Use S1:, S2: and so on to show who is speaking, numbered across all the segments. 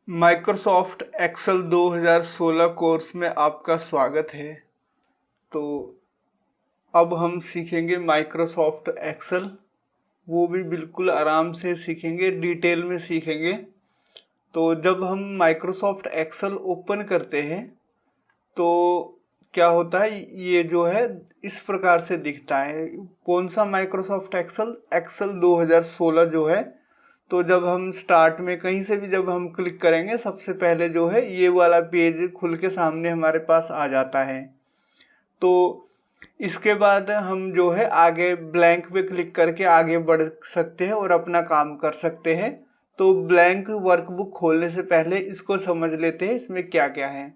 S1: Microsoft Excel 2016 course में आपका स्वागत है। तो अब हम सीखेंगे माइक्रोसॉफ्ट एक्सेल, वो भी बिल्कुल आराम से सीखेंगे, डिटेल में सीखेंगे। तो जब हम माइक्रोसॉफ्ट एक्सेल ओपन करते हैं तो क्या होता है, ये जो है इस प्रकार से दिखता है। कौन सा माइक्रोसॉफ्ट एक्सेल? एक्सेल 2016 जो है। तो जब हम स्टार्ट में कहीं से भी जब हम क्लिक करेंगे, सबसे पहले जो है ये वाला पेज खुल के सामने हमारे पास आ जाता है। तो इसके बाद हम जो है आगे ब्लैंक पे क्लिक करके आगे बढ़ सकते हैं और अपना काम कर सकते हैं। तो ब्लैंक वर्कबुक खोलने से पहले इसको समझ लेते हैं इसमें क्या क्या है।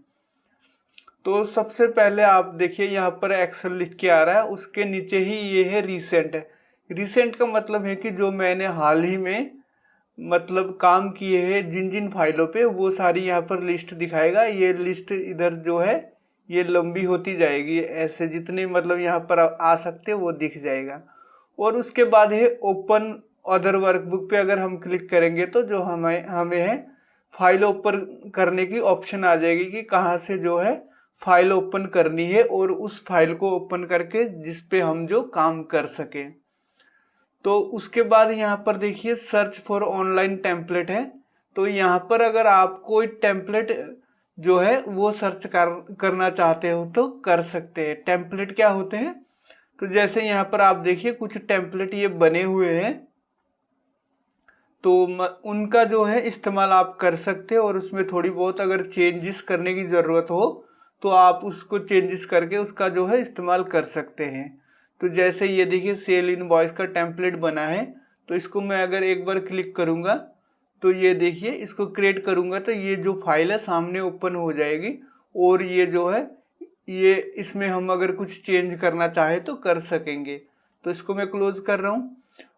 S1: तो सबसे पहले आप देखिए यहाँ पर एक्सेल लिख के आ रहा है, उसके नीचे ही ये है रिसेंट। रिसेंट का मतलब है कि जो मैंने हाल ही में मतलब काम किए हैं जिन जिन फाइलों पे, वो सारी यहाँ पर लिस्ट दिखाएगा। ये लिस्ट इधर जो है ये लंबी होती जाएगी, ऐसे जितने मतलब यहाँ पर आ सकते वो दिख जाएगा। और उसके बाद है ओपन अदर वर्कबुक पे अगर हम क्लिक करेंगे तो जो हमें हमें है फाइल ओपन करने की ऑप्शन आ जाएगी कि कहाँ से जो है फाइल ओपन करनी है और उस फाइल को ओपन करके जिस पे हम जो काम कर सके। तो उसके बाद यहाँ पर देखिए सर्च फॉर ऑनलाइन टेम्पलेट है। तो यहाँ पर अगर आप कोई टेम्पलेट जो है वो सर्च करना चाहते हो तो कर सकते हैं। टेम्पलेट क्या होते हैं? तो जैसे यहाँ पर आप देखिए कुछ टेम्पलेट ये बने हुए हैं, तो उनका जो है इस्तेमाल आप कर सकते हैं। और उसमें थोड़ी बहुत अगर चेंजेस करने की ज़रूरत हो तो आप उसको चेंजेस करके उसका जो है इस्तेमाल कर सकते हैं। तो जैसे ये देखिए सेल इनवॉइस का टेम्पलेट बना है, तो इसको मैं अगर एक बार क्लिक करूँगा तो ये देखिए इसको क्रिएट करूँगा तो ये जो फाइल है सामने ओपन हो जाएगी। और ये जो है ये इसमें हम अगर कुछ चेंज करना चाहे तो कर सकेंगे। तो इसको मैं क्लोज कर रहा हूँ।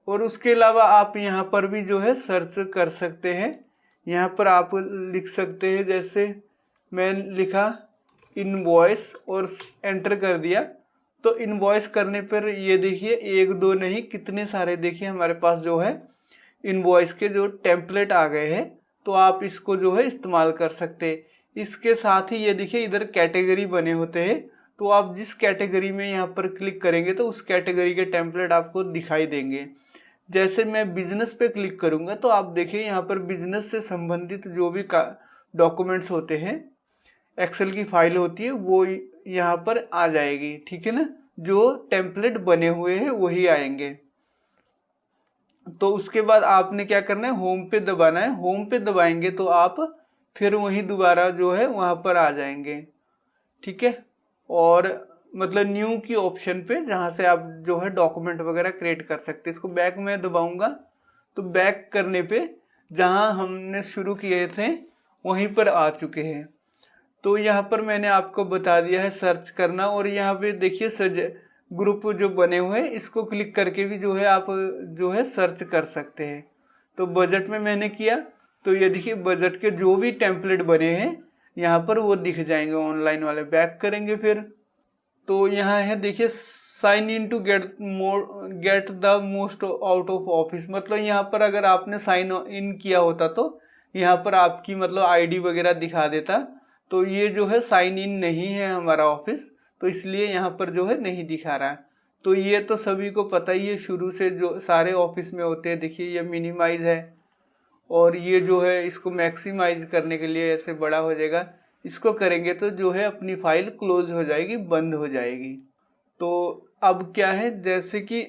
S1: और उसके अलावा आप यहाँ पर भी जो है सर्च कर सकते हैं। यहाँ पर आप लिख सकते हैं, जैसे मैं लिखा इनवॉइस और एंटर कर दिया। तो इनवॉइस करने पर ये देखिए एक दो नहीं कितने सारे देखिए हमारे पास जो है इनवॉइस के जो टेम्पलेट आ गए हैं। तो आप इसको जो है इस्तेमाल कर सकते हैं। इसके साथ ही ये देखिए इधर कैटेगरी बने होते हैं। तो आप जिस कैटेगरी में यहाँ पर क्लिक करेंगे तो उस कैटेगरी के टेम्पलेट आपको दिखाई देंगे। जैसे मैं बिजनेस पे क्लिक करूंगा तो आप देखिए यहाँ पर बिजनेस से संबंधित जो भी डॉक्यूमेंट्स होते हैं, एक्सेल की फाइल होती है, वो यहाँ पर आ जाएगी। ठीक है ना, जो टेम्पलेट बने हुए हैं वही आएंगे। तो उसके बाद आपने क्या करना है, होम पे दबाना है। होम पे दबाएंगे तो आप फिर वही दोबारा जो है वहां पर आ जाएंगे। ठीक है। और मतलब न्यू की ऑप्शन पे जहां से आप जो है डॉक्यूमेंट वगैरह क्रिएट कर सकते हैं। इसको बैक में दबाऊंगा तो बैक करने पे जहां हमने शुरू किए थे वहीं पर आ चुके हैं। तो यहाँ पर मैंने आपको बता दिया है सर्च करना। और यहाँ पे देखिए ग्रुप जो बने हुए हैं इसको क्लिक करके भी जो है आप जो है सर्च कर सकते हैं। तो बजट में मैंने किया तो ये देखिए बजट के जो भी टेम्पलेट बने हैं यहाँ पर वो दिख जाएंगे ऑनलाइन वाले। बैक करेंगे फिर तो यहाँ है देखिए sign in to get the most out of Office. मतलब यहाँ पर अगर आपने साइन इन किया होता तो यहाँ पर आपकी मतलब आईडी वगैरह दिखा देता। तो ये जो है साइन इन नहीं है हमारा ऑफिस, तो इसलिए यहाँ पर जो है नहीं दिखा रहा है। तो ये तो सभी को पता ही है, शुरू से जो सारे ऑफिस में होते हैं। देखिए ये मिनिमाइज है और ये जो है इसको मैक्सिमाइज करने के लिए ऐसे बड़ा हो जाएगा। इसको करेंगे तो जो है अपनी फाइल क्लोज हो जाएगी, बंद हो जाएगी। तो अब क्या है, जैसे कि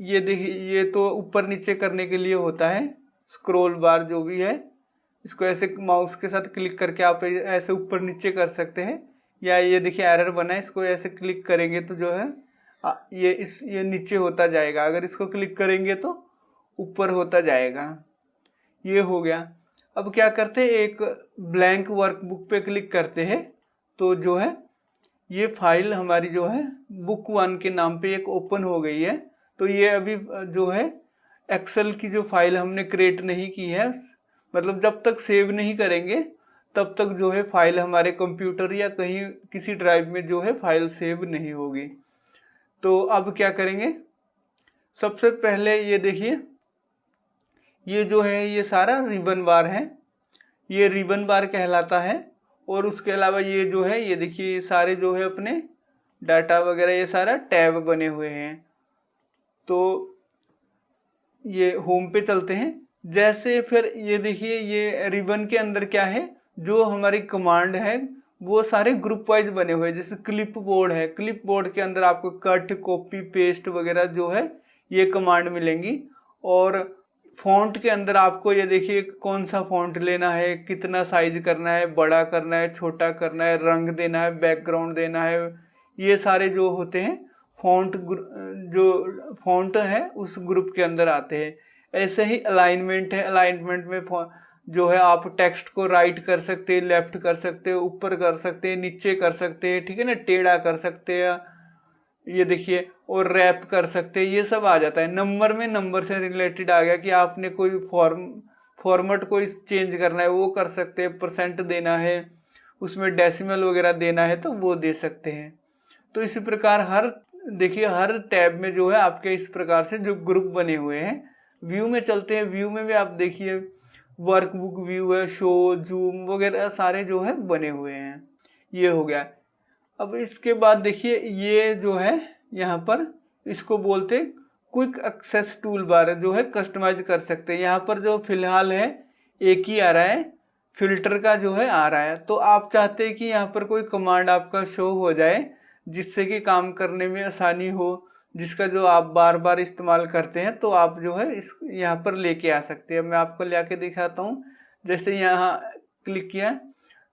S1: ये देखिए ये तो ऊपर नीचे करने के लिए होता है, स्क्रॉल बार जो भी है इसको ऐसे माउस के साथ क्लिक करके आप ऐसे ऊपर नीचे कर सकते हैं। या ये देखिए एरर बना है, इसको ऐसे क्लिक करेंगे तो जो है ये नीचे होता जाएगा। अगर इसको क्लिक करेंगे तो ऊपर होता जाएगा। ये हो गया। अब क्या करते हैं, एक ब्लैंक वर्कबुक पे क्लिक करते हैं तो जो है ये फाइल हमारी जो है बुक वन के नाम पे एक ओपन हो गई है। तो ये अभी जो है एक्सेल की जो फाइल हमने क्रिएट नहीं की है, मतलब जब तक सेव नहीं करेंगे तब तक जो है फाइल हमारे कंप्यूटर या कहीं किसी ड्राइव में जो है फाइल सेव नहीं होगी। तो अब क्या करेंगे, सबसे पहले ये देखिए ये जो है ये सारा रिबन बार है। ये रिबन बार कहलाता है। और उसके अलावा ये जो है, ये देखिए ये सारे जो है अपने डाटा वगैरह ये सारा टैब बने हुए हैं। तो ये होम पे चलते हैं। जैसे फिर ये देखिए ये रिबन के अंदर क्या है, जो हमारी कमांड है वो सारे ग्रुप वाइज बने हुए हैं। जैसे क्लिप बोर्ड है, क्लिप बोर्ड के अंदर आपको कट, कॉपी, पेस्ट वगैरह जो है ये कमांड मिलेंगी। और फॉन्ट के अंदर आपको ये देखिए कौन सा फॉन्ट लेना है, कितना साइज करना है, बड़ा करना है, छोटा करना है, रंग देना है, बैकग्राउंड देना है, ये सारे जो होते हैं फॉन्ट, जो फॉन्ट है उस ग्रुप के अंदर आते हैं। ऐसे ही अलाइनमेंट है, अलाइनमेंट में जो है आप टेक्स्ट को राइट कर सकते हैं, लेफ्ट कर सकते हैं, ऊपर कर सकते हैं, नीचे कर सकते हैं, ठीक है ना, टेढ़ा कर सकते हैं, ये देखिए, और रैप कर सकते हैं, ये सब आ जाता है। नंबर में नंबर से रिलेटेड आ गया कि आपने कोई फॉर्मेट कोई चेंज करना है वो कर सकते हैं, परसेंट देना है, उसमें डेसिमल वगैरह देना है तो वो दे सकते हैं। तो इसी प्रकार हर देखिए हर टैब में जो है आपके इस प्रकार से जो ग्रुप बने हुए हैं। व्यू में चलते हैं। व्यू में भी आप देखिए वर्कबुक व्यू है, शो, जूम वगैरह सारे जो है बने हुए हैं। ये हो गया। अब इसके बाद देखिए ये जो है यहाँ पर इसको बोलते हैं क्विक एक्सेस टूल बार, जो है कस्टमाइज कर सकते हैं। यहाँ पर जो फिलहाल है एक ही आ रहा है, फिल्टर का जो है आ रहा है। तो आप चाहते हैं कि यहाँ पर कोई कमांड आपका शो हो जाए जिससे कि काम करने में आसानी हो, जिसका जो आप बार बार इस्तेमाल करते हैं, तो आप जो है इस यहाँ पर लेके आ सकते हैं। मैं आपको लेके दिखाता हूँ। जैसे यहाँ क्लिक किया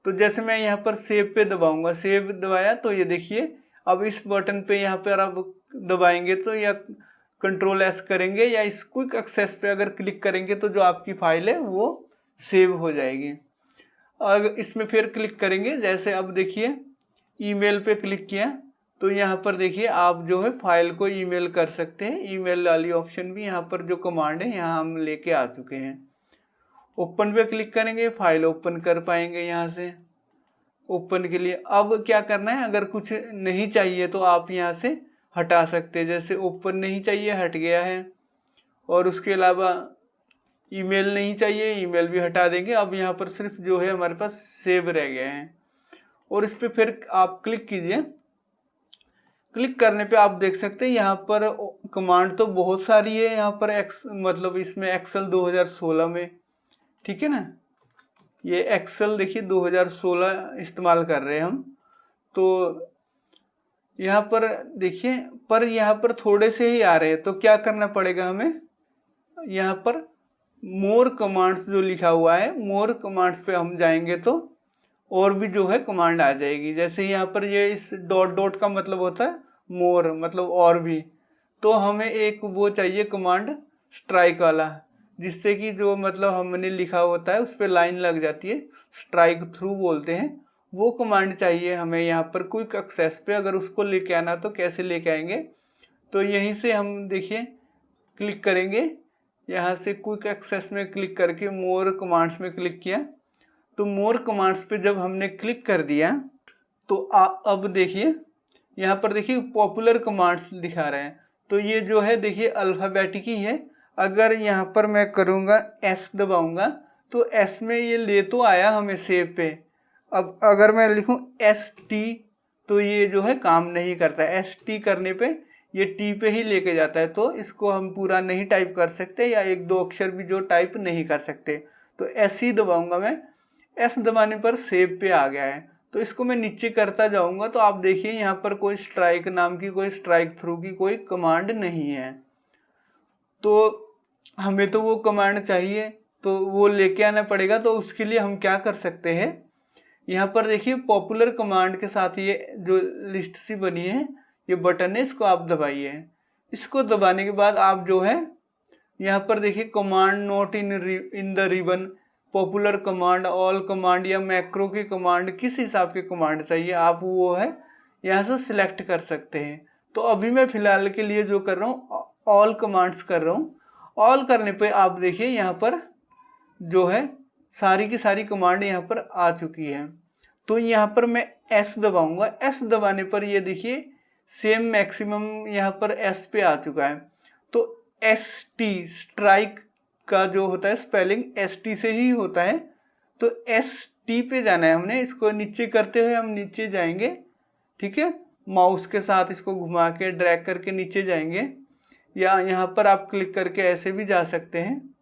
S1: तो जैसे मैं यहाँ पर सेव पे दबाऊंगा, सेव दबाया तो ये देखिए अब इस बटन पे यहाँ पर आप दबाएंगे तो या कंट्रोल एस करेंगे या इस क्विक एक्सेस पे अगर क्लिक करेंगे तो जो आपकी फाइल है वो सेव हो जाएगी। अगर इसमें फिर क्लिक करेंगे, जैसे अब देखिए ईमेल पे क्लिक किया तो यहाँ पर देखिए आप जो है फाइल को ईमेल कर सकते हैं। ईमेल वाली ऑप्शन भी यहाँ पर जो कमांड है यहाँ हम लेके आ चुके हैं। ओपन पे क्लिक करेंगे, फाइल ओपन कर पाएंगे यहाँ से। ओपन के लिए अब क्या करना है, अगर कुछ नहीं चाहिए तो आप यहाँ से हटा सकते हैं। जैसे ओपन नहीं चाहिए, हट गया है। और उसके अलावा ईमेल नहीं चाहिए, ईमेल भी हटा देंगे। अब यहाँ पर सिर्फ जो है हमारे पास सेव रह गए हैं। और इस पर फिर आप क्लिक कीजिए। क्लिक करने पे आप देख सकते हैं यहाँ पर कमांड तो बहुत सारी है। यहाँ पर मतलब इसमें एक्सेल 2016 में, ठीक है ना, ये एक्सेल देखिए 2016 इस्तेमाल कर रहे हैं हम। तो यहाँ पर देखिए, पर यहाँ पर थोड़े से ही आ रहे हैं। तो क्या करना पड़ेगा हमें, यहाँ पर मोर कमांड्स जो लिखा हुआ है, मोर कमांड्स पे हम जाएंगे तो और भी जो है कमांड आ जाएगी। जैसे यहाँ पर ये इस डॉट डॉट का मतलब होता है मोर, मतलब और भी। तो हमें एक वो चाहिए कमांड स्ट्राइक वाला, जिससे कि जो मतलब हमने लिखा होता है उस पर लाइन लग जाती है, स्ट्राइक थ्रू बोलते हैं। वो कमांड चाहिए हमें यहाँ पर क्विक एक्सेस पे। अगर उसको लेके आना तो कैसे लेके आएंगे, तो यहीं से हम देखिए क्लिक करेंगे। यहाँ से क्विक एक्सेस में क्लिक करके मोर कमांड्स में क्लिक किया। तो मोर कमांड्स पे जब हमने क्लिक कर दिया तो अब देखिए यहाँ पर देखिए पॉपुलर कमांड्स दिखा रहे हैं। तो ये जो है देखिए अल्फ़ाबेटिक ही है। अगर यहाँ पर मैं करूँगा एस दबाऊंगा तो एस में ये ले तो आया हमें सेव पे। अब अगर मैं लिखूँ एस टी तो ये जो है काम नहीं करता। एस टी करने पे ये टी पे ही लेके जाता है। तो इसको हम पूरा नहीं टाइप कर सकते या एक दो अक्षर भी जो टाइप नहीं कर सकते। तो एस ही दबाऊंगा मैं। एस दबाने पर सेव पे आ गया है। तो इसको मैं नीचे करता जाऊंगा तो आप देखिए यहाँ पर कोई स्ट्राइक नाम की, कोई स्ट्राइक थ्रू की कोई कमांड नहीं है। तो हमें तो वो कमांड चाहिए, तो वो लेके आना पड़ेगा। तो उसके लिए हम क्या कर सकते हैं, यहाँ पर देखिए पॉपुलर कमांड के साथ ये जो लिस्ट सी बनी है, ये बटन है, इसको आप दबाइए। इसको दबाने के बाद आप जो है यहाँ पर देखिए command not in the ribbon, popular command, all command या मैक्रो की कमांड, किस हिसाब के कमांड चाहिए आप वो है यहाँ से सिलेक्ट कर सकते हैं। तो अभी मैं फिलहाल के लिए जो कर रहा हूँ ऑल कमांड्स कर रहा हूँ। ऑल करने पे आप देखिए यहाँ पर जो है सारी की सारी कमांड यहाँ पर आ चुकी है। तो यहाँ पर मैं एस दबाऊंगा। एस दबाने पर ये देखिए सेम मैक्सिमम यहाँ पर एस पे आ चुका है। तो एस टी स्ट्राइक का जो होता है स्पेलिंग एस टी से ही होता है। तो ST पे जाना है हमने, इसको नीचे करते हुए हम नीचे जाएंगे, ठीक है। माउस के साथ इसको घुमा के ड्रैग करके नीचे जाएंगे, या यहाँ पर आप क्लिक करके ऐसे भी जा सकते हैं।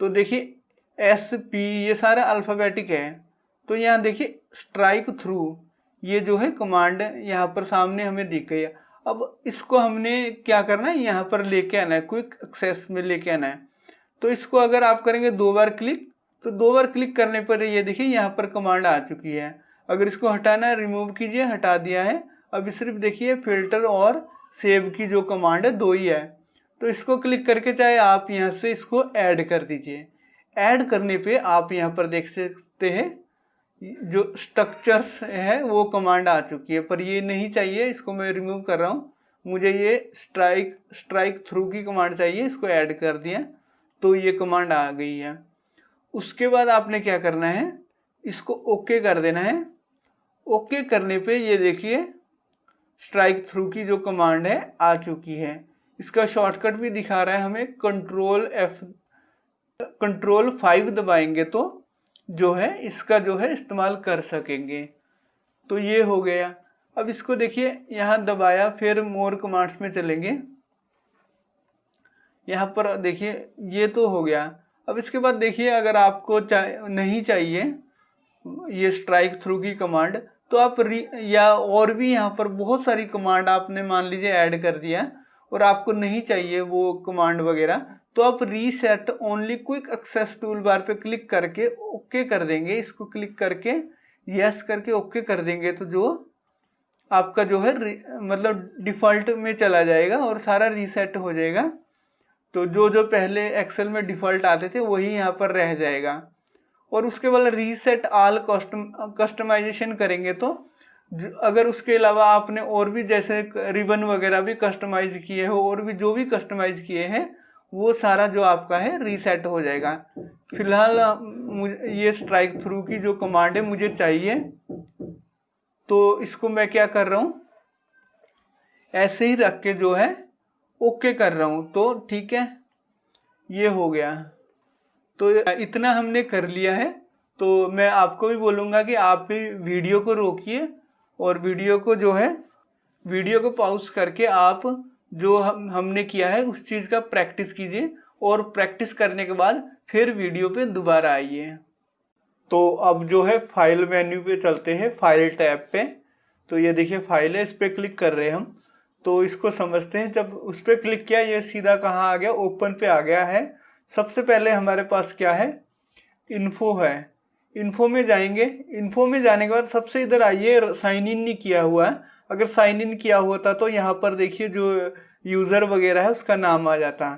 S1: तो देखिए SP ये सारा अल्फ़ाबेटिक है। तो यहाँ देखिए स्ट्राइक थ्रू, ये जो है कमांड यहाँ पर सामने हमें दिख गई है। अब इसको हमने क्या करना है, यहाँ पर लेके आना है, क्विक एक्सेस में लेके आना है। तो इसको अगर आप करेंगे 2 बार क्लिक, तो 2 बार क्लिक करने पर ये देखिए यहाँ पर कमांड आ चुकी है। अगर इसको हटाना है, रिमूव कीजिए, हटा दिया है। अब सिर्फ देखिए फिल्टर और सेव की जो कमांड है 2 ही है। तो इसको क्लिक करके चाहे आप यहाँ से इसको ऐड कर दीजिए। ऐड करने पे आप यहाँ पर देख सकते हैं जो स्ट्रक्चर्स है वो कमांड आ चुकी है, पर ये नहीं चाहिए, इसको मैं रिमूव कर रहा हूँ। मुझे ये स्ट्राइक थ्रू की कमांड चाहिए, इसको ऐड कर दिया तो ये कमांड आ गई है। उसके बाद आपने क्या करना है, इसको ओके कर देना है। ओके करने पे ये देखिए स्ट्राइक थ्रू की जो कमांड है आ चुकी है। इसका शॉर्टकट भी दिखा रहा है हमें, कंट्रोल 5 दबाएंगे तो जो है इसका जो है इस्तेमाल कर सकेंगे। तो ये हो गया। अब इसको देखिए यहाँ दबाया, फिर मोर कमांड्स में चलेंगे। यहाँ पर देखिए ये तो हो गया। अब इसके बाद देखिए अगर आपको नहीं चाहिए ये स्ट्राइक थ्रू की कमांड, तो आप या और भी यहाँ पर बहुत सारी कमांड आपने मान लीजिए ऐड कर दिया और आपको नहीं चाहिए वो कमांड वगैरह, तो आप reset only quick access tool bar पे क्लिक करके ओके कर देंगे। इसको क्लिक करके यस करके ओके कर देंगे तो जो आपका जो है मतलब डिफ़ॉल्ट में चला जाएगा और सारा रीसेट हो जाएगा। तो जो जो पहले एक्सेल में डिफ़ॉल्ट आते थे वही यहाँ पर रह जाएगा। और उसके बाद रीसेट ऑल कस्टमाइजेशन करेंगे तो अगर उसके अलावा आपने और भी जैसे रिबन वगैरह भी कस्टमाइज किए हो और भी जो भी कस्टमाइज किए हैं वो सारा जो आपका है रीसेट हो जाएगा। फिलहाल ये स्ट्राइक थ्रू की जो कमांड है मुझे चाहिए, तो इसको मैं क्या कर रहा हूँ, ऐसे ही रख के जो है ओके कर रहा हूँ। तो ठीक है, ये हो गया। तो इतना हमने कर लिया है। तो मैं आपको भी बोलूँगा कि आप भी वीडियो को रोकिए और वीडियो को पॉज करके आप जो हमने किया है उस चीज़ का प्रैक्टिस कीजिए और प्रैक्टिस करने के बाद फिर वीडियो पे दोबारा आइए। तो अब जो है फाइल मेन्यू पे चलते हैं, फाइल टैब पे। तो ये देखिए फाइल है, इस पर क्लिक कर रहे हैं हम। तो इसको समझते हैं। जब उस पर क्लिक किया ये सीधा कहाँ आ गया, ओपन पे आ गया है। सबसे पहले हमारे पास क्या है, इन्फो है। इन्फो में जाएंगे। इन्फो में जाने के बाद सबसे इधर आइए, साइन इन नहीं किया हुआ है। अगर साइन इन किया होता तो यहाँ पर देखिए जो यूज़र वगैरह है उसका नाम आ जाता।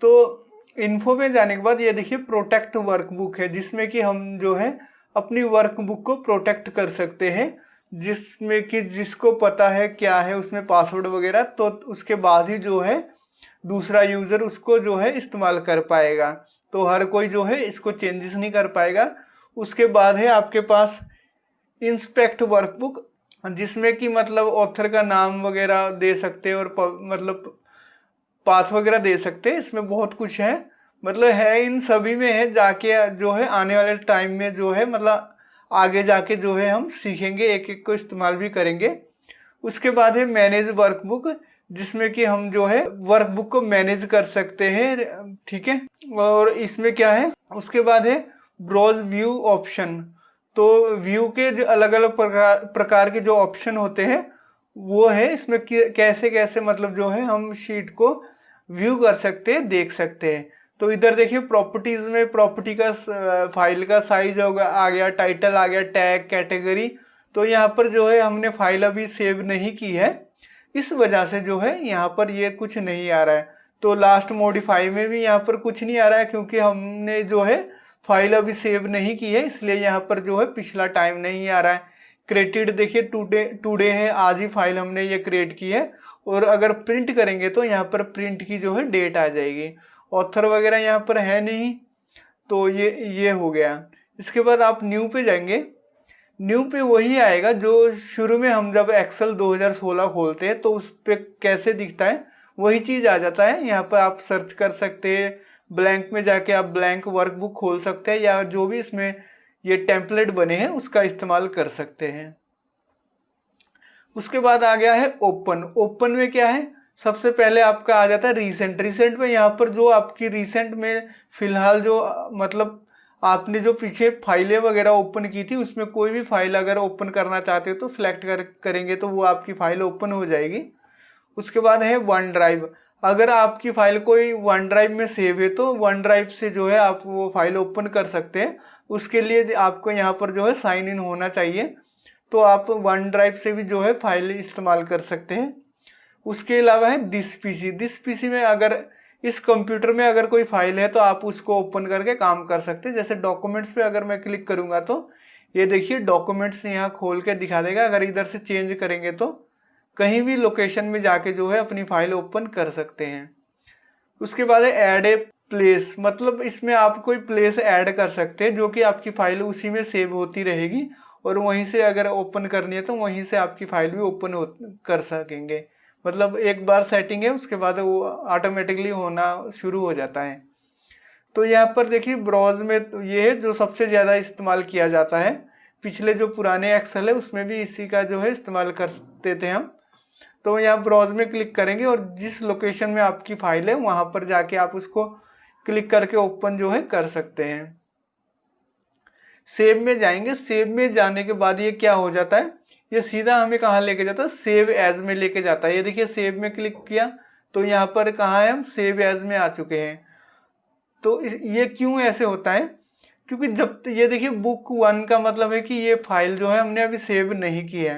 S1: तो इन्फो में जाने के बाद ये देखिए प्रोटेक्ट वर्कबुक है, जिसमें कि हम जो है अपनी वर्कबुक को प्रोटेक्ट कर सकते हैं, जिसमें कि जिसको पता है क्या है उसमें पासवर्ड वगैरह, तो उसके बाद ही जो है दूसरा यूज़र उसको जो है इस्तेमाल कर पाएगा। तो हर कोई जो है इसको चेंजेस नहीं कर पाएगा। उसके बाद है आपके पास इंस्पेक्ट वर्कबुक, जिसमें कि मतलब ऑथर का नाम वगैरह दे सकते हैं और मतलब पाथ वगैरह दे सकते हैं। इसमें बहुत कुछ है, मतलब है इन सभी में है। जाके जो है आने वाले टाइम में जो है मतलब आगे जाके जो है हम सीखेंगे, एक एक को इस्तेमाल भी करेंगे। उसके बाद है मैनेज वर्कबुक, जिसमें कि हम जो है वर्कबुक को मैनेज कर सकते हैं, ठीक है। और इसमें क्या है, उसके बाद है ब्राउज व्यू ऑप्शन। तो व्यू के जो अलग अलग प्रकार के जो ऑप्शन होते हैं वो है इसमें, कैसे कैसे मतलब जो है हम शीट को व्यू कर सकते हैं, देख सकते हैं। तो इधर देखिए प्रॉपर्टीज में प्रॉपर्टी का फाइल का साइज होगा आ गया, टाइटल आ गया, टैग, कैटेगरी। तो यहाँ पर जो है हमने फाइल अभी सेव नहीं की है, इस वजह से जो है यहाँ पर ये कुछ नहीं आ रहा है। तो लास्ट मॉडिफाई में भी यहाँ पर कुछ नहीं आ रहा है, क्योंकि हमने जो है फाइल अभी सेव नहीं की है, इसलिए यहाँ पर जो है पिछला टाइम नहीं आ रहा है। क्रिएटेड देखिए टुडे है, आज ही फाइल हमने ये क्रिएट की है। और अगर प्रिंट करेंगे तो यहाँ पर प्रिंट की जो है डेट आ जाएगी। ऑथर वगैरह यहाँ पर है नहीं, तो ये हो गया। इसके बाद आप न्यू पे जाएंगे। न्यू पे वही आएगा जो शुरू में हम जब एक्सेल 2016 खोलते हैं तो उस पर कैसे दिखता है वही चीज़ आ जाता है। यहाँ पर आप सर्च कर सकते हैं, ब्लैंक में जाके आप ब्लैंक वर्कबुक खोल सकते हैं या जो भी इसमें ये टेम्पलेट बने हैं उसका इस्तेमाल कर सकते हैं। उसके बाद आ गया है ओपन। ओपन में क्या है, सबसे पहले आपका आ जाता है रीसेंट। रीसेंट में यहाँ पर जो आपकी रीसेंट में फिलहाल जो मतलब आपने जो पीछे फाइलें वगैरह ओपन की थी उसमें कोई भी फाइल अगर ओपन करना चाहते हो तो सिलेक्ट करेंगे तो वो आपकी फाइल ओपन हो जाएगी। उसके बाद है वन ड्राइव। अगर आपकी फाइल कोई वन ड्राइव में सेव है तो वन ड्राइव से जो है आप वो फाइल ओपन कर सकते हैं। उसके लिए आपको यहाँ पर जो है साइन इन होना चाहिए, तो आप वन ड्राइव से भी जो है फाइल इस्तेमाल कर सकते हैं। उसके अलावा है दिस पीसी। दिस पीसी में अगर इस कंप्यूटर में अगर कोई फाइल है तो आप उसको ओपन करके काम कर सकते हैं। जैसे डॉक्यूमेंट्स पे अगर मैं क्लिक करूंगा तो ये देखिए डॉक्यूमेंट्स यहाँ खोल के दिखा देगा। अगर इधर से चेंज करेंगे तो कहीं भी लोकेशन में जाके जो है अपनी फाइल ओपन कर सकते हैं। उसके बाद है ऐड ए प्लेस, मतलब इसमें आप कोई प्लेस ऐड कर सकते हैं जो कि आपकी फाइल उसी में सेव होती रहेगी और वहीं से अगर ओपन करनी है तो वहीं से आपकी फाइल भी ओपन कर सकेंगे। मतलब एक बार सेटिंग है उसके बाद वो ऑटोमेटिकली होना शुरू हो जाता है। तो यहाँ पर देखिए ब्राउज में ये है जो सबसे ज़्यादा इस्तेमाल किया जाता है। पिछले जो पुराने एक्सेल है उसमें भी इसी का जो है इस्तेमाल करते थे हम। तो यहाँ ब्राउज में क्लिक करेंगे और जिस लोकेशन में आपकी फाइल है वहाँ पर जाके आप उसको क्लिक करके ओपन जो है कर सकते हैं। सेव में जाएंगे। सेव में जाने के बाद ये क्या हो जाता है, ये सीधा हमें कहाँ लेके जाता है, सेव एज में लेके जाता है। ये देखिए सेव में क्लिक किया तो यहाँ पर कहाँ है, हम सेव एज में आ चुके हैं। तो ये क्यों ऐसे होता है, क्योंकि जब ये देखिए बुक 1 का मतलब है कि ये फाइल जो है हमने अभी सेव नहीं की है।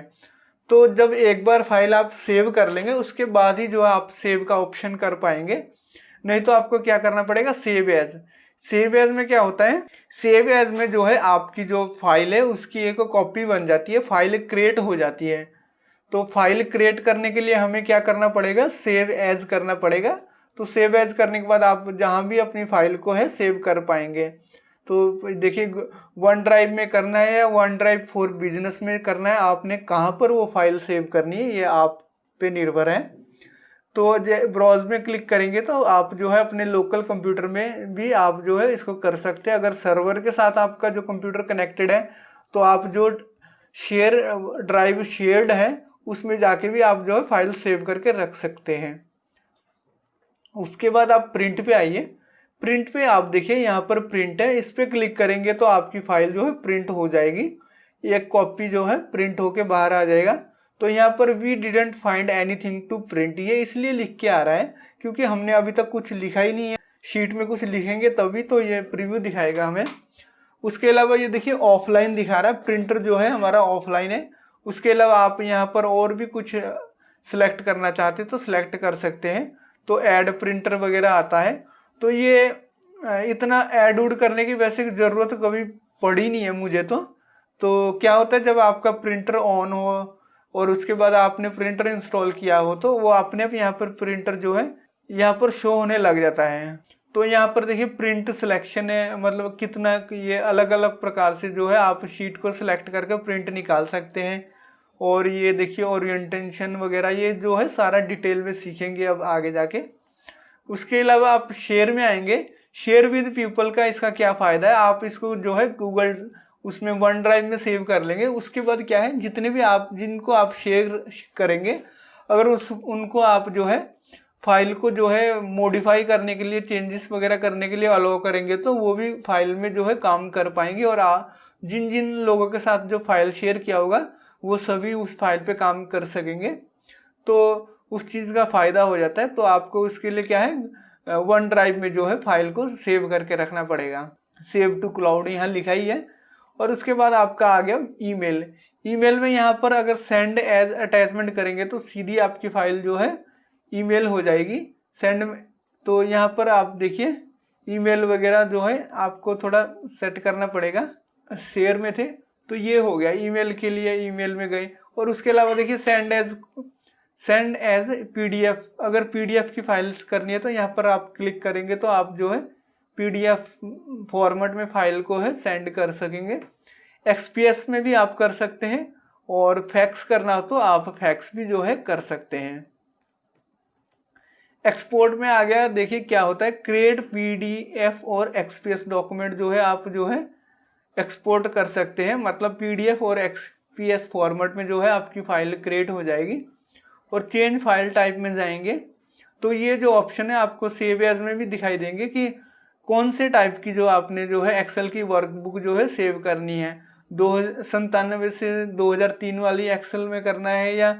S1: तो जब एक बार फाइल आप सेव कर लेंगे उसके बाद ही जो है आप सेव का ऑप्शन कर पाएंगे, नहीं तो आपको क्या करना पड़ेगा, सेव एज। सेव एज में क्या होता है, सेव एज में जो है आपकी जो फाइल है उसकी एक कॉपी बन जाती है, फाइल क्रिएट हो जाती है। तो फाइल क्रिएट करने के लिए हमें क्या करना पड़ेगा, सेव एज करना पड़ेगा। तो सेव एज करने के बाद आप जहां भी अपनी फाइल को है सेव कर पाएंगे। तो देखिए वन ड्राइव में करना है या वन ड्राइव फॉर बिजनेस में करना है, आपने कहाँ पर वो फाइल सेव करनी है ये आप पे निर्भर है। तो ब्राउज में क्लिक करेंगे तो आप जो है अपने लोकल कंप्यूटर में भी आप जो है इसको कर सकते हैं। अगर सर्वर के साथ आपका जो कंप्यूटर कनेक्टेड है तो आप जो शेयर ड्राइव शेयर्ड है उसमें जाके भी आप जो है फाइल सेव करके रख सकते हैं। उसके बाद आप प्रिंट पे आइए। प्रिंट पे आप देखिए यहाँ पर प्रिंट है, इस पे क्लिक करेंगे तो आपकी फाइल जो है प्रिंट हो जाएगी। एक कॉपी जो है प्रिंट होके बाहर आ जाएगा। तो यहाँ पर we didn't find anything to print, ये इसलिए लिख के आ रहा है क्योंकि हमने अभी तक कुछ लिखा ही नहीं है। शीट में कुछ लिखेंगे तभी तो ये प्रीव्यू दिखाएगा हमें। उसके अलावा ये देखिए ऑफलाइन दिखा रहा है, प्रिंटर जो है हमारा ऑफलाइन है। उसके अलावा आप यहाँ पर और भी कुछ सिलेक्ट करना चाहते तो सिलेक्ट कर सकते हैं। तो ऐड प्रिंटर वगैरह आता है। तो ये इतना ऐड उड करने की वैसे ज़रूरत कभी पड़ी नहीं है मुझे। तो क्या होता है जब आपका प्रिंटर ऑन हो और उसके बाद आपने प्रिंटर इंस्टॉल किया हो तो वो अपने आप यहाँ पर प्रिंटर जो है यहाँ पर शो होने लग जाता है। तो यहाँ पर देखिए प्रिंट सिलेक्शन है, मतलब कितना ये अलग अलग प्रकार से जो है आप शीट को सिलेक्ट करके प्रिंट निकाल सकते हैं। और ये देखिए ओरिएंटेशन वगैरह ये जो है सारा डिटेल में सीखेंगे अब आगे जाके। उसके अलावा आप शेयर में आएंगे। शेयर विद पीपल का इसका क्या फ़ायदा है, आप इसको जो है गूगल उसमें वन ड्राइव में सेव कर लेंगे। उसके बाद क्या है, जितने भी आप जिनको आप शेयर करेंगे अगर उनको आप जो है फाइल को जो है मॉडिफाई करने के लिए चेंजेस वगैरह करने के लिए अलाउ करेंगे तो वो भी फाइल में जो है काम कर पाएंगे। और जिन जिन लोगों के साथ जो फाइल शेयर किया होगा वो सभी उस फाइल पे काम कर सकेंगे। तो उस चीज़ का फ़ायदा हो जाता है। तो आपको उसके लिए क्या है, वन ड्राइव में जो है फाइल को सेव करके रखना पड़ेगा। सेव टू क्लाउड यहाँ लिखा ही है। और उसके बाद आपका आ गया ईमेल। ईमेल में यहाँ पर अगर सेंड एज अटैचमेंट करेंगे तो सीधी आपकी फाइल जो है ईमेल हो जाएगी सेंड में। तो यहाँ पर आप देखिए ईमेल वगैरह जो है आपको थोड़ा सेट करना पड़ेगा। शेयर में थे तो ये हो गया, ईमेल के लिए ईमेल में गए। और उसके अलावा देखिए सेंड एज पीडीएफ, अगर पीडीएफ की फाइल्स करनी है तो यहाँ पर आप क्लिक करेंगे तो आप जो है पीडीएफ फॉर्मेट में फाइल को है सेंड कर सकेंगे। एक्सपीएस में भी आप कर सकते हैं और फैक्स करना हो तो आप फैक्स भी जो है कर सकते हैं। एक्सपोर्ट में आ गया। देखिए क्या होता है, क्रिएट पीडीएफ और एक्सपीएस डॉक्यूमेंट जो है आप जो है एक्सपोर्ट कर सकते हैं। मतलब पीडीएफ और एक्सपीएस फॉर्मेट में जो है आपकी फाइल क्रिएट हो जाएगी। और चेंज फाइल टाइप में जाएंगे तो ये जो ऑप्शन है आपको सेव एज में भी दिखाई देंगे कि कौन से टाइप की जो आपने जो है एक्सेल की वर्कबुक जो है सेव करनी है, 97 से 2003 वाली एक्सेल में करना है या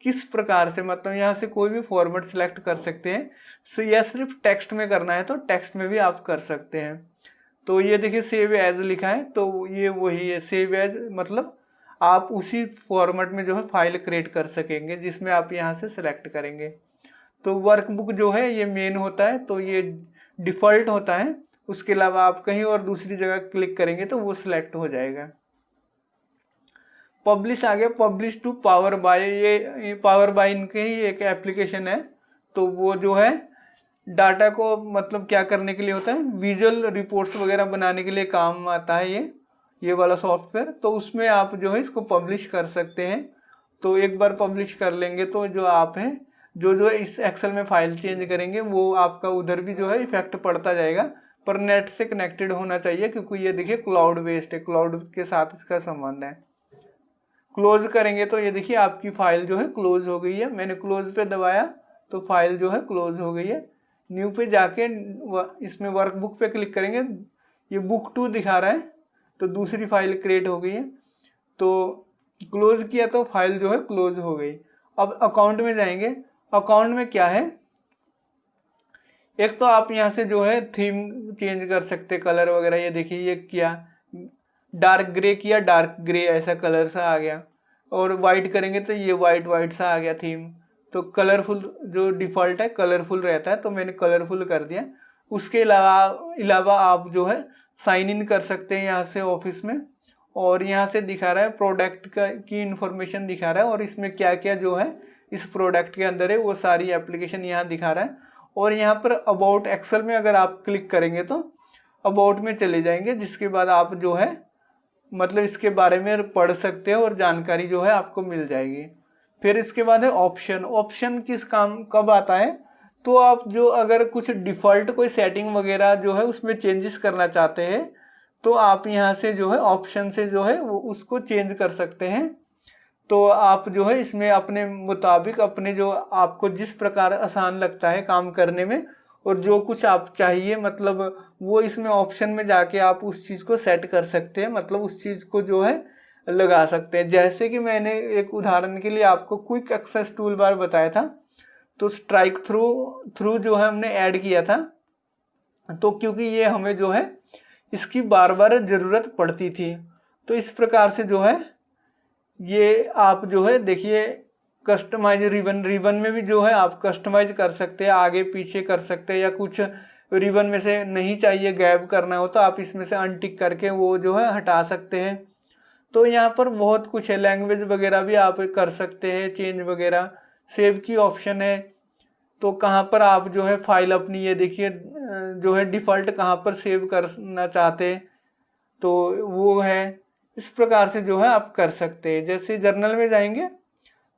S1: किस प्रकार से, मतलब यहाँ से कोई भी फॉर्मेट सिलेक्ट कर सकते हैं। या सिर्फ टेक्स्ट में करना है तो टेक्स्ट में भी आप कर सकते हैं। तो ये देखिए सेव एज लिखा है, तो ये वही है सेव एज, मतलब आप उसी फॉर्मेट में जो है फाइल क्रिएट कर सकेंगे जिसमें आप यहाँ से सिलेक्ट करेंगे। तो वर्कबुक जो है ये मेन होता है, तो ये डिफ़ॉल्ट होता है। उसके अलावा आप कहीं और दूसरी जगह क्लिक करेंगे तो वो सिलेक्ट हो जाएगा। पब्लिश आ गया, पब्लिश टू पावर बाय, ये पावर बाय इनके ही एक एप्लीकेशन है। तो वो जो है डाटा को मतलब क्या करने के लिए होता है, विजुअल रिपोर्ट्स वगैरह बनाने के लिए काम आता है ये वाला सॉफ्टवेयर। तो उसमें आप जो है इसको पब्लिश कर सकते हैं। तो एक बार पब्लिश कर लेंगे तो जो आप हैं जो इस एक्सेल में फाइल चेंज करेंगे वो आपका उधर भी जो है इफेक्ट पड़ता जाएगा, पर नेट से कनेक्टेड होना चाहिए क्योंकि ये देखिए क्लाउड बेस्ड है, क्लाउड के साथ इसका संबंध है। क्लोज करेंगे तो ये देखिए आपकी फाइल जो है क्लोज हो गई है। मैंने क्लोज पे दबाया तो फाइल जो है क्लोज हो गई है। न्यू पे जाके इसमें वर्कबुक पे क्लिक करेंगे, ये बुक 2 दिखा रहा है तो दूसरी फाइल क्रिएट हो गई है। तो क्लोज किया तो फाइल जो है क्लोज हो गई। अब अकाउंट में जाएंगे, अकाउंट में क्या है, एक तो आप यहाँ से जो है थीम चेंज कर सकते, कलर वगैरह। ये देखिए ये किया, डार्क ग्रे किया, डार्क ग्रे ऐसा कलर सा आ गया। और वाइट करेंगे तो ये वाइट सा आ गया थीम। तो कलरफुल जो डिफ़ॉल्ट है कलरफुल रहता है, तो मैंने कलरफुल कर दिया। उसके अलावा आप जो है साइन इन कर सकते हैं यहाँ से ऑफिस में। और यहाँ से दिखा रहा है प्रोडक्ट की इंफॉर्मेशन दिखा रहा है, और इसमें क्या क्या जो है इस प्रोडक्ट के अंदर है वो सारी एप्लीकेशन यहाँ दिखा रहा है। और यहाँ पर अबाउट एक्सेल में अगर आप क्लिक करेंगे तो अबाउट में चले जाएंगे, जिसके बाद आप जो है मतलब इसके बारे में पढ़ सकते हो और जानकारी जो है आपको मिल जाएगी। फिर इसके बाद है ऑप्शन। ऑप्शन किस काम कब आता है, तो आप जो अगर कुछ डिफ़ॉल्ट कोई सेटिंग वगैरह जो है उसमें चेंजेस करना चाहते हैं तो आप यहाँ से जो है ऑप्शन से जो है वो उसको चेंज कर सकते हैं। तो आप जो है इसमें अपने मुताबिक अपने जो आपको जिस प्रकार आसान लगता है काम करने में और जो कुछ आप चाहिए, मतलब वो इसमें ऑप्शन में जाके आप उस चीज़ को सेट कर सकते हैं, मतलब उस चीज़ को जो है लगा सकते हैं। जैसे कि मैंने एक उदाहरण के लिए आपको क्विक एक्सेस टूल बार बताया था, तो स्ट्राइक थ्रू जो है हमने ऐड किया था, तो क्योंकि ये हमें जो है इसकी बार बार ज़रूरत पड़ती थी। तो इस प्रकार से जो है ये आप जो है देखिए कस्टमाइज रिबन में भी जो है आप कस्टमाइज कर सकते हैं, आगे पीछे कर सकते हैं, या कुछ रिबन में से नहीं चाहिए गैप करना हो तो आप इसमें से अनटिक करके वो जो है हटा सकते हैं। तो यहाँ पर बहुत कुछ है, लैंग्वेज वगैरह भी आप कर सकते हैं चेंज वगैरह। सेव की ऑप्शन है, तो कहाँ पर आप जो है फाइल अपनी ये देखिए जो है डिफ़ॉल्ट कहाँ पर सेव करना चाहते हैं तो वो है। इस प्रकार से जो है आप कर सकते हैं। जैसे जर्नल में जाएंगे,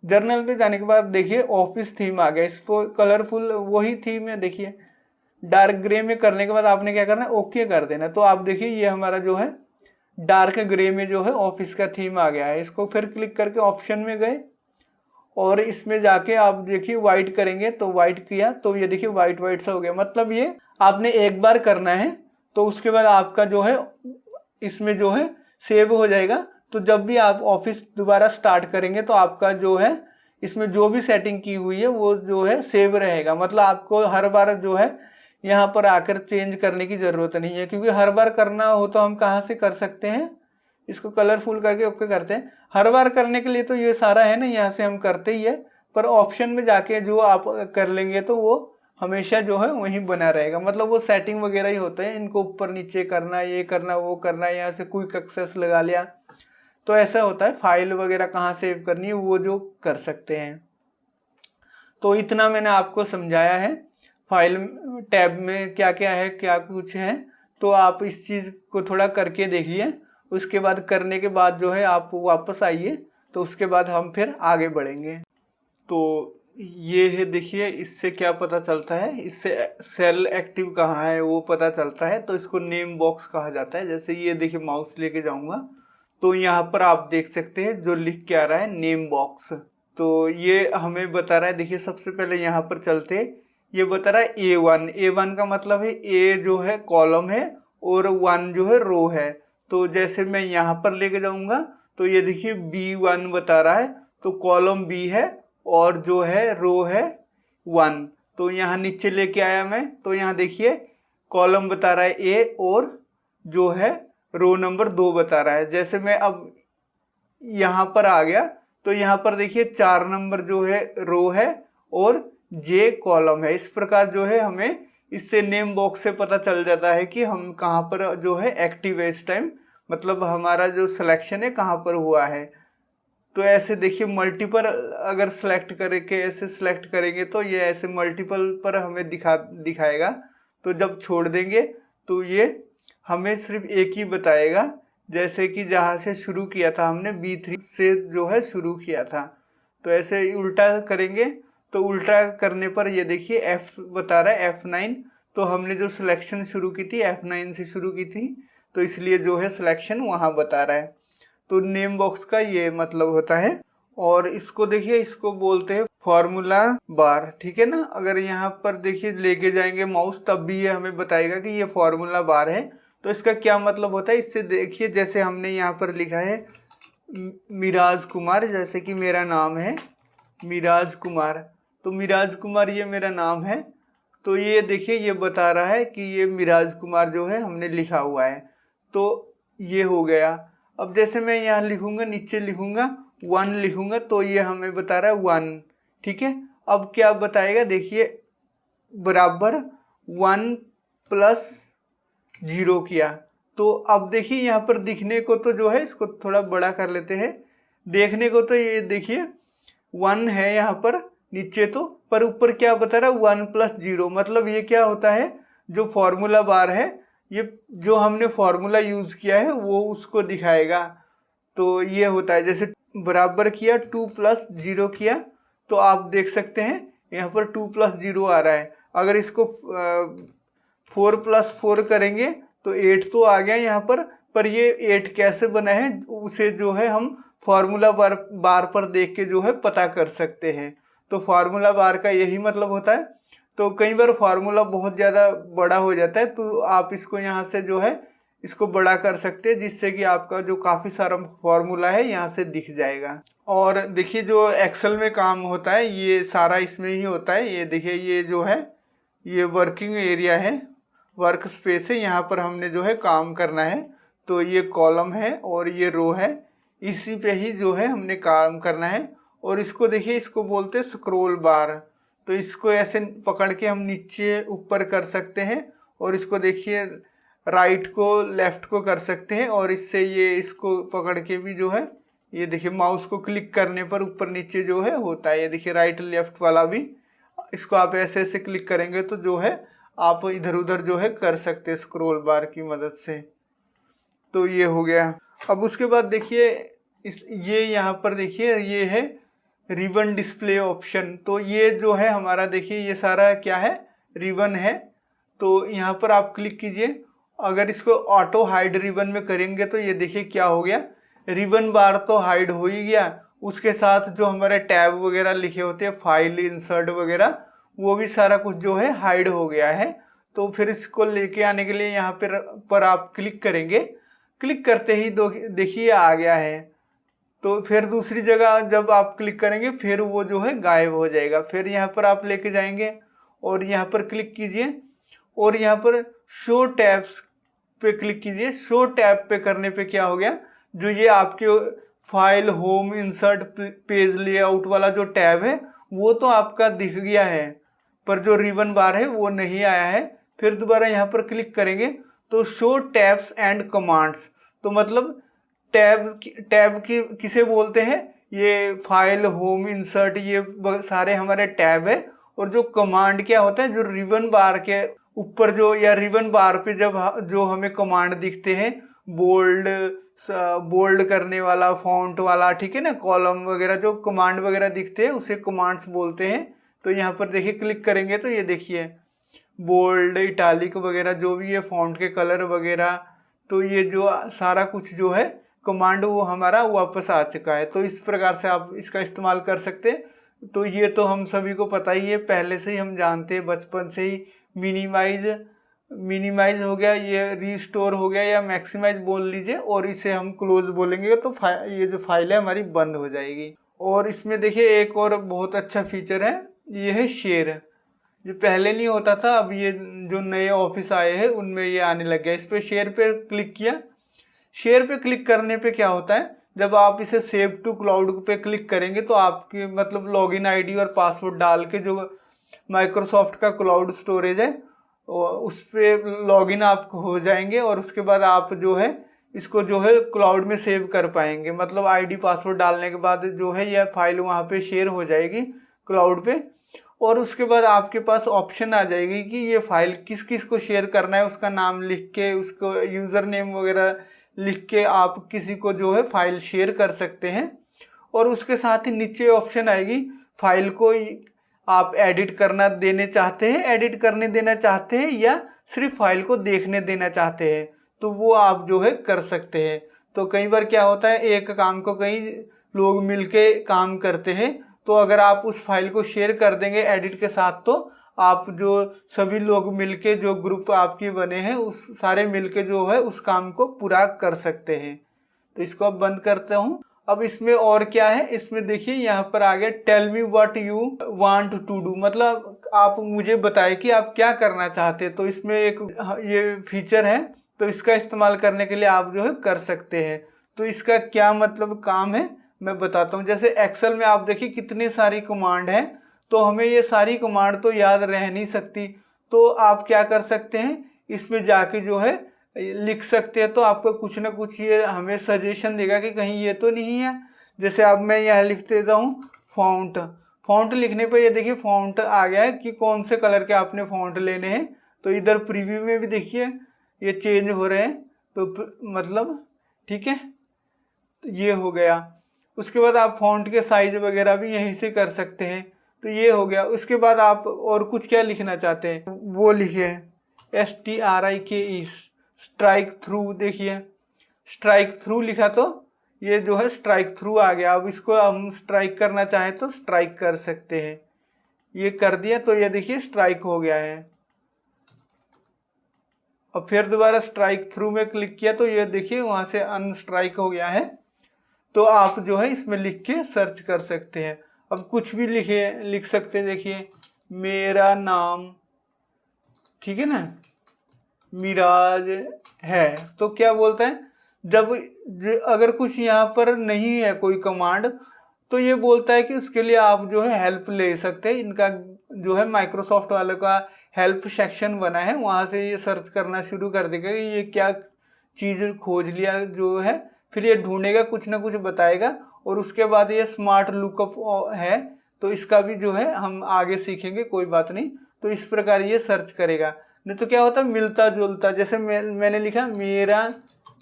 S1: जर्नल पे जाने के बाद देखिए ऑफिस थीम आ गया, इसको कलरफुल वही थीम है। देखिए डार्क ग्रे में करने के बाद आपने क्या करना है, ओके कर देना। तो आप देखिए ये हमारा जो है डार्क ग्रे में जो है ऑफिस का थीम आ गया है। इसको फिर क्लिक करके ऑप्शन में गए और इसमें जाके आप देखिए वाइट करेंगे, तो वाइट किया तो ये देखिए वाइट सा हो गया। मतलब ये आपने एक बार करना है तो उसके बाद आपका जो है इसमें जो है सेव हो जाएगा। तो जब भी आप ऑफिस दोबारा स्टार्ट करेंगे तो आपका जो है इसमें जो भी सेटिंग की हुई है वो जो है सेव रहेगा। मतलब आपको हर बार जो है यहाँ पर आकर चेंज करने की ज़रूरत नहीं है, क्योंकि हर बार करना हो तो हम कहाँ से कर सकते हैं, इसको कलरफुल करके ओके करते हैं। हर बार करने के लिए तो ये सारा है ना, यहाँ से हम करते ही है, पर ऑप्शन में जाके जो आप कर लेंगे तो वो हमेशा जो है वहीं बना रहेगा। मतलब वो सेटिंग वगैरह ही होते हैं, इनको ऊपर नीचे करना, ये करना, वो करना, यहाँ से क्विक एक्सेस लगा लिया, तो ऐसा होता है। फाइल वगैरह कहाँ सेव करनी है वो जो कर सकते हैं। तो इतना मैंने आपको समझाया है फाइल टैब में क्या क्या है, क्या कुछ है। तो आप इस चीज़ को थोड़ा करके देखिए, उसके बाद करने के बाद जो है आप वापस आइए, तो उसके बाद हम फिर आगे बढ़ेंगे। तो ये है, देखिए इससे क्या पता चलता है, इससे सेल एक्टिव कहाँ है वो पता चलता है। तो इसको नेम बॉक्स कहा जाता है। जैसे ये देखिए माउस लेके जाऊंगा तो यहाँ पर आप देख सकते हैं जो लिख के आ रहा है नेम बॉक्स। तो ये हमें बता रहा है, देखिए सबसे पहले यहाँ पर चलते, ये बता रहा है A1 का मतलब है ए जो है कॉलम है और 1 जो है रो है। तो जैसे मैं यहाँ पर लेके जाऊंगा तो ये देखिए B1 बता रहा है, तो कॉलम B है और जो है रो है 1। तो यहाँ नीचे लेके आया मैं, तो यहाँ देखिए कॉलम बता रहा है A और जो है रो नंबर 2 बता रहा है। जैसे मैं अब यहाँ पर आ गया तो यहाँ पर देखिए 4 नंबर जो है रो है और J कॉलम है। इस प्रकार जो है हमें इससे नेम बॉक्स से पता चल जाता है कि हम कहाँ पर जो है एक्टिव है इस टाइम, मतलब हमारा जो सिलेक्शन है कहाँ पर हुआ है। तो ऐसे देखिए मल्टीपल अगर सेलेक्ट करके ऐसे सेलेक्ट करेंगे तो ये ऐसे मल्टीपल पर हमें दिखाएगा। तो जब छोड़ देंगे तो ये हमें सिर्फ एक ही बताएगा, जैसे कि जहाँ से शुरू किया था हमने B3 से जो है शुरू किया था। तो ऐसे ही उल्टा करेंगे तो उल्टा करने पर ये देखिए F बता रहा है F9। तो हमने जो सिलेक्शन शुरू की थी F9 से शुरू की थी, तो इसलिए जो है सिलेक्शन वहाँ बता रहा है। तो नेम बॉक्स का ये मतलब होता है। और इसको देखिए, इसको बोलते हैं फॉर्मूला बार, ठीक है ना। अगर यहाँ पर देखिए लेके जाएंगे माउस तब भी ये हमें बताएगा कि ये फॉर्मूला बार है। तो इसका क्या मतलब होता है, इससे देखिए जैसे हमने यहाँ पर लिखा है मिराज कुमार, जैसे कि मेरा नाम है मिराज कुमार, तो मिराज कुमार ये मेरा नाम है। तो ये देखिए ये बता रहा है कि ये मिराज कुमार जो है हमने लिखा हुआ है। तो ये हो गया। अब जैसे मैं यहाँ लिखूंगा, नीचे लिखूंगा 1 लिखूंगा तो ये हमें बता रहा है 1, ठीक है। अब क्या बताएगा, देखिए बराबर 1 प्लस 0 किया। तो अब देखिए यहाँ पर दिखने को तो जो है, इसको थोड़ा बड़ा कर लेते हैं, देखने को तो ये देखिए 1 है यहाँ पर नीचे तो, पर ऊपर क्या बता रहा है 1 प्लस 0। मतलब ये क्या होता है, जो फॉर्मूला बार है ये जो हमने फॉर्मूला यूज किया है वो उसको दिखाएगा। तो ये होता है, जैसे बराबर किया 2 प्लस 0 किया तो आप देख सकते हैं यहाँ पर 2 प्लस 0 आ रहा है। अगर इसको 4 प्लस 4 करेंगे तो 8 तो आ गया यहाँ पर ये 8 कैसे बना है उसे जो है हम फार्मूला बार पर देख के जो है पता कर सकते हैं। तो फार्मूला बार का यही मतलब होता है। तो कई बार फार्मूला बहुत ज़्यादा बड़ा हो जाता है तो आप इसको यहाँ से जो है इसको बड़ा कर सकते हैं, जिससे कि आपका जो काफ़ी सारा फार्मूला है यहाँ से दिख जाएगा। और देखिए जो एक्सेल में काम होता है ये सारा इसमें ही होता है। ये देखिए ये जो है ये वर्किंग एरिया है, वर्क स्पेस है, यहाँ पर हमने जो है काम करना है। तो ये कॉलम है और ये रो है, इसी पे ही जो है हमने काम करना है। और इसको देखिए, इसको बोलते हैं स्क्रॉल बार। तो इसको ऐसे पकड़ के हम नीचे ऊपर कर सकते हैं और इसको देखिए राइट को लेफ्ट को कर सकते हैं। और इससे ये इसको पकड़ के भी जो है ये देखिए माउस को क्लिक करने पर ऊपर नीचे जो है होता है। ये देखिए राइट लेफ्ट वाला भी, इसको आप ऐसे ऐसे क्लिक करेंगे तो जो है आप इधर उधर जो है कर सकते हैं स्क्रॉल बार की मदद से। तो ये हो गया। अब उसके बाद देखिए ये यहाँ पर देखिए ये है रिबन डिस्प्ले ऑप्शन। तो ये जो है हमारा देखिए ये सारा क्या है, रिबन है। तो यहाँ पर आप क्लिक कीजिए। अगर इसको ऑटो हाइड रिबन में करेंगे तो ये देखिए क्या हो गया, रिबन बार तो हाइड हो ही गया, उसके साथ जो हमारे टैब वगैरह लिखे होते हैं फाइल इंसर्ट वगैरह वो भी सारा कुछ जो है हाइड हो गया है। तो फिर इसको लेके आने के लिए यहाँ पर आप क्लिक करेंगे, क्लिक करते ही देखिए आ गया है। तो फिर दूसरी जगह जब आप क्लिक करेंगे फिर वो जो है गायब हो जाएगा। फिर यहाँ पर आप लेके जाएंगे और यहाँ पर क्लिक कीजिए और यहाँ पर शो टैब्स पे क्लिक कीजिए। शो टैब पे करने पे क्या हो गया, जो ये आपके file home insert page layout वाला जो टैब है वो तो आपका दिख गया है, पर जो रिबन बार है वो नहीं आया है। फिर दोबारा यहाँ पर क्लिक करेंगे तो शो टैब्स एंड कमांड्स। तो मतलब टैब की किसे बोलते हैं, ये फाइल होम इंसर्ट ये सारे हमारे टैब है। और जो कमांड क्या होता है, जो रिबन बार के ऊपर जो या रिबन बार पे जब जो हमें कमांड दिखते हैं बोल्ड बोल्ड करने वाला, फॉन्ट वाला, ठीक है ना, कॉलम वगैरह जो कमांड वगैरह दिखते हैं उसे कमांड्स बोलते हैं। तो यहाँ पर देखिए क्लिक करेंगे तो ये देखिए बोल्ड, इटालिक वगैरह जो भी है, फॉन्ट के कलर वगैरह, तो ये जो सारा कुछ जो है कमांड वो हमारा वापस आ चुका है। तो इस प्रकार से आप इसका इस्तेमाल कर सकते हैं। तो ये तो हम सभी को पता ही है, पहले से ही हम जानते हैं बचपन से ही। मिनिमाइज हो गया, ये रीस्टोर हो गया, या मैक्सिमाइज बोल लीजिए, और इसे हम क्लोज बोलेंगे तो ये जो फाइल है हमारी बंद हो जाएगी। और इसमें देखिए एक और बहुत अच्छा फीचर है, ये है शेयर। ये पहले नहीं होता था, अब ये जो नए ऑफिस आए हैं उनमें ये आने लग गया। इस पर शेयर पे क्लिक किया। शेयर पे क्लिक करने पे क्या होता है, जब आप इसे सेव टू क्लाउड पे क्लिक करेंगे तो आपकी मतलब लॉगिन आईडी और पासवर्ड डाल के जो माइक्रोसॉफ्ट का क्लाउड स्टोरेज है उस पर लॉगिन आप हो जाएंगे, और उसके बाद आप जो है इसको जो है क्लाउड में सेव कर पाएंगे। मतलब आईडी पासवर्ड डालने के बाद जो है यह फाइल वहाँ पे शेयर हो जाएगी क्लाउड पे, और उसके बाद आपके पास ऑप्शन आ जाएगी कि ये फाइल किस किस को शेयर करना है। उसका नाम लिख के, उसको यूज़र नेम वगैरह लिख के आप किसी को जो है फाइल शेयर कर सकते हैं। और उसके साथ ही नीचे ऑप्शन आएगी, फाइल को आप एडिट करना देने चाहते हैं, एडिट करने देना चाहते हैं, या सिर्फ फाइल को देखने देना चाहते हैं, तो वो आप जो है कर सकते हैं। तो कई बार क्या होता है, एक काम को कई लोग मिलके काम करते हैं, तो अगर आप उस फाइल को शेयर कर देंगे एडिट के साथ, तो आप जो सभी लोग मिलके जो ग्रुप आपके बने हैं उस सारे मिलके जो है उस काम को पूरा कर सकते हैं। तो इसको अब बंद करता हूँ। अब इसमें और क्या है, इसमें देखिए यहाँ पर आ गया tell me what you want to do, मतलब आप मुझे बताएं कि आप क्या करना चाहते हैं। तो इसमें एक ये फीचर है, तो इसका इस्तेमाल करने के लिए आप जो है कर सकते हैं। तो इसका क्या मतलब काम है मैं बताता हूँ। जैसे एक्सेल में आप देखिए कितनी सारी कमांड है, तो हमें ये सारी कमांड तो याद रह नहीं सकती। तो आप क्या कर सकते हैं, इसमें जाके जो है लिख सकते हैं, तो आपको कुछ ना कुछ ये हमें सजेशन देगा कि कहीं ये तो नहीं है। जैसे अब मैं यहाँ लिख देता हूँ फॉन्ट। फॉन्ट लिखने पर ये देखिए फॉन्ट आ गया है कि कौन से कलर के आपने फॉन्ट लेने हैं। तो इधर प्रीव्यू में भी देखिए ये चेंज हो रहे हैं, तो मतलब ठीक है, तो ये हो गया। उसके बाद आप फॉन्ट के साइज वगैरह भी यहीं से कर सकते हैं। तो ये हो गया। उसके बाद आप और कुछ क्या लिखना चाहते हैं वो लिखिए, STRIKE, स्ट्राइक थ्रू। देखिए स्ट्राइक थ्रू लिखा तो ये जो है स्ट्राइक थ्रू आ गया। अब इसको हम स्ट्राइक करना चाहें तो स्ट्राइक कर सकते हैं। ये कर दिया तो ये देखिए स्ट्राइक हो गया है। अब फिर दोबारा स्ट्राइक थ्रू में क्लिक किया तो ये देखिए वहां से अनस्ट्राइक हो गया है। तो आप जो है इसमें लिख के सर्च कर सकते हैं। अब कुछ भी लिख सकते हैं। देखिए मेरा नाम, ठीक है ना, मिराज है। तो क्या बोलता है, जब अगर कुछ यहाँ पर नहीं है कोई कमांड, तो ये बोलता है कि उसके लिए आप जो है हेल्प ले सकते हैं। इनका जो है माइक्रोसॉफ्ट वालों का हेल्प सेक्शन बना है, वहाँ से ये सर्च करना शुरू कर देगा कि ये क्या चीज़ खोज लिया जो है, फिर ये ढूंढेगा, कुछ ना कुछ बताएगा। और उसके बाद ये स्मार्ट लुकअप है, तो इसका भी जो है हम आगे सीखेंगे, कोई बात नहीं। तो इस प्रकार ये सर्च करेगा। नहीं तो क्या होता है मिलता जुलता, जैसे मैंने लिखा मेरा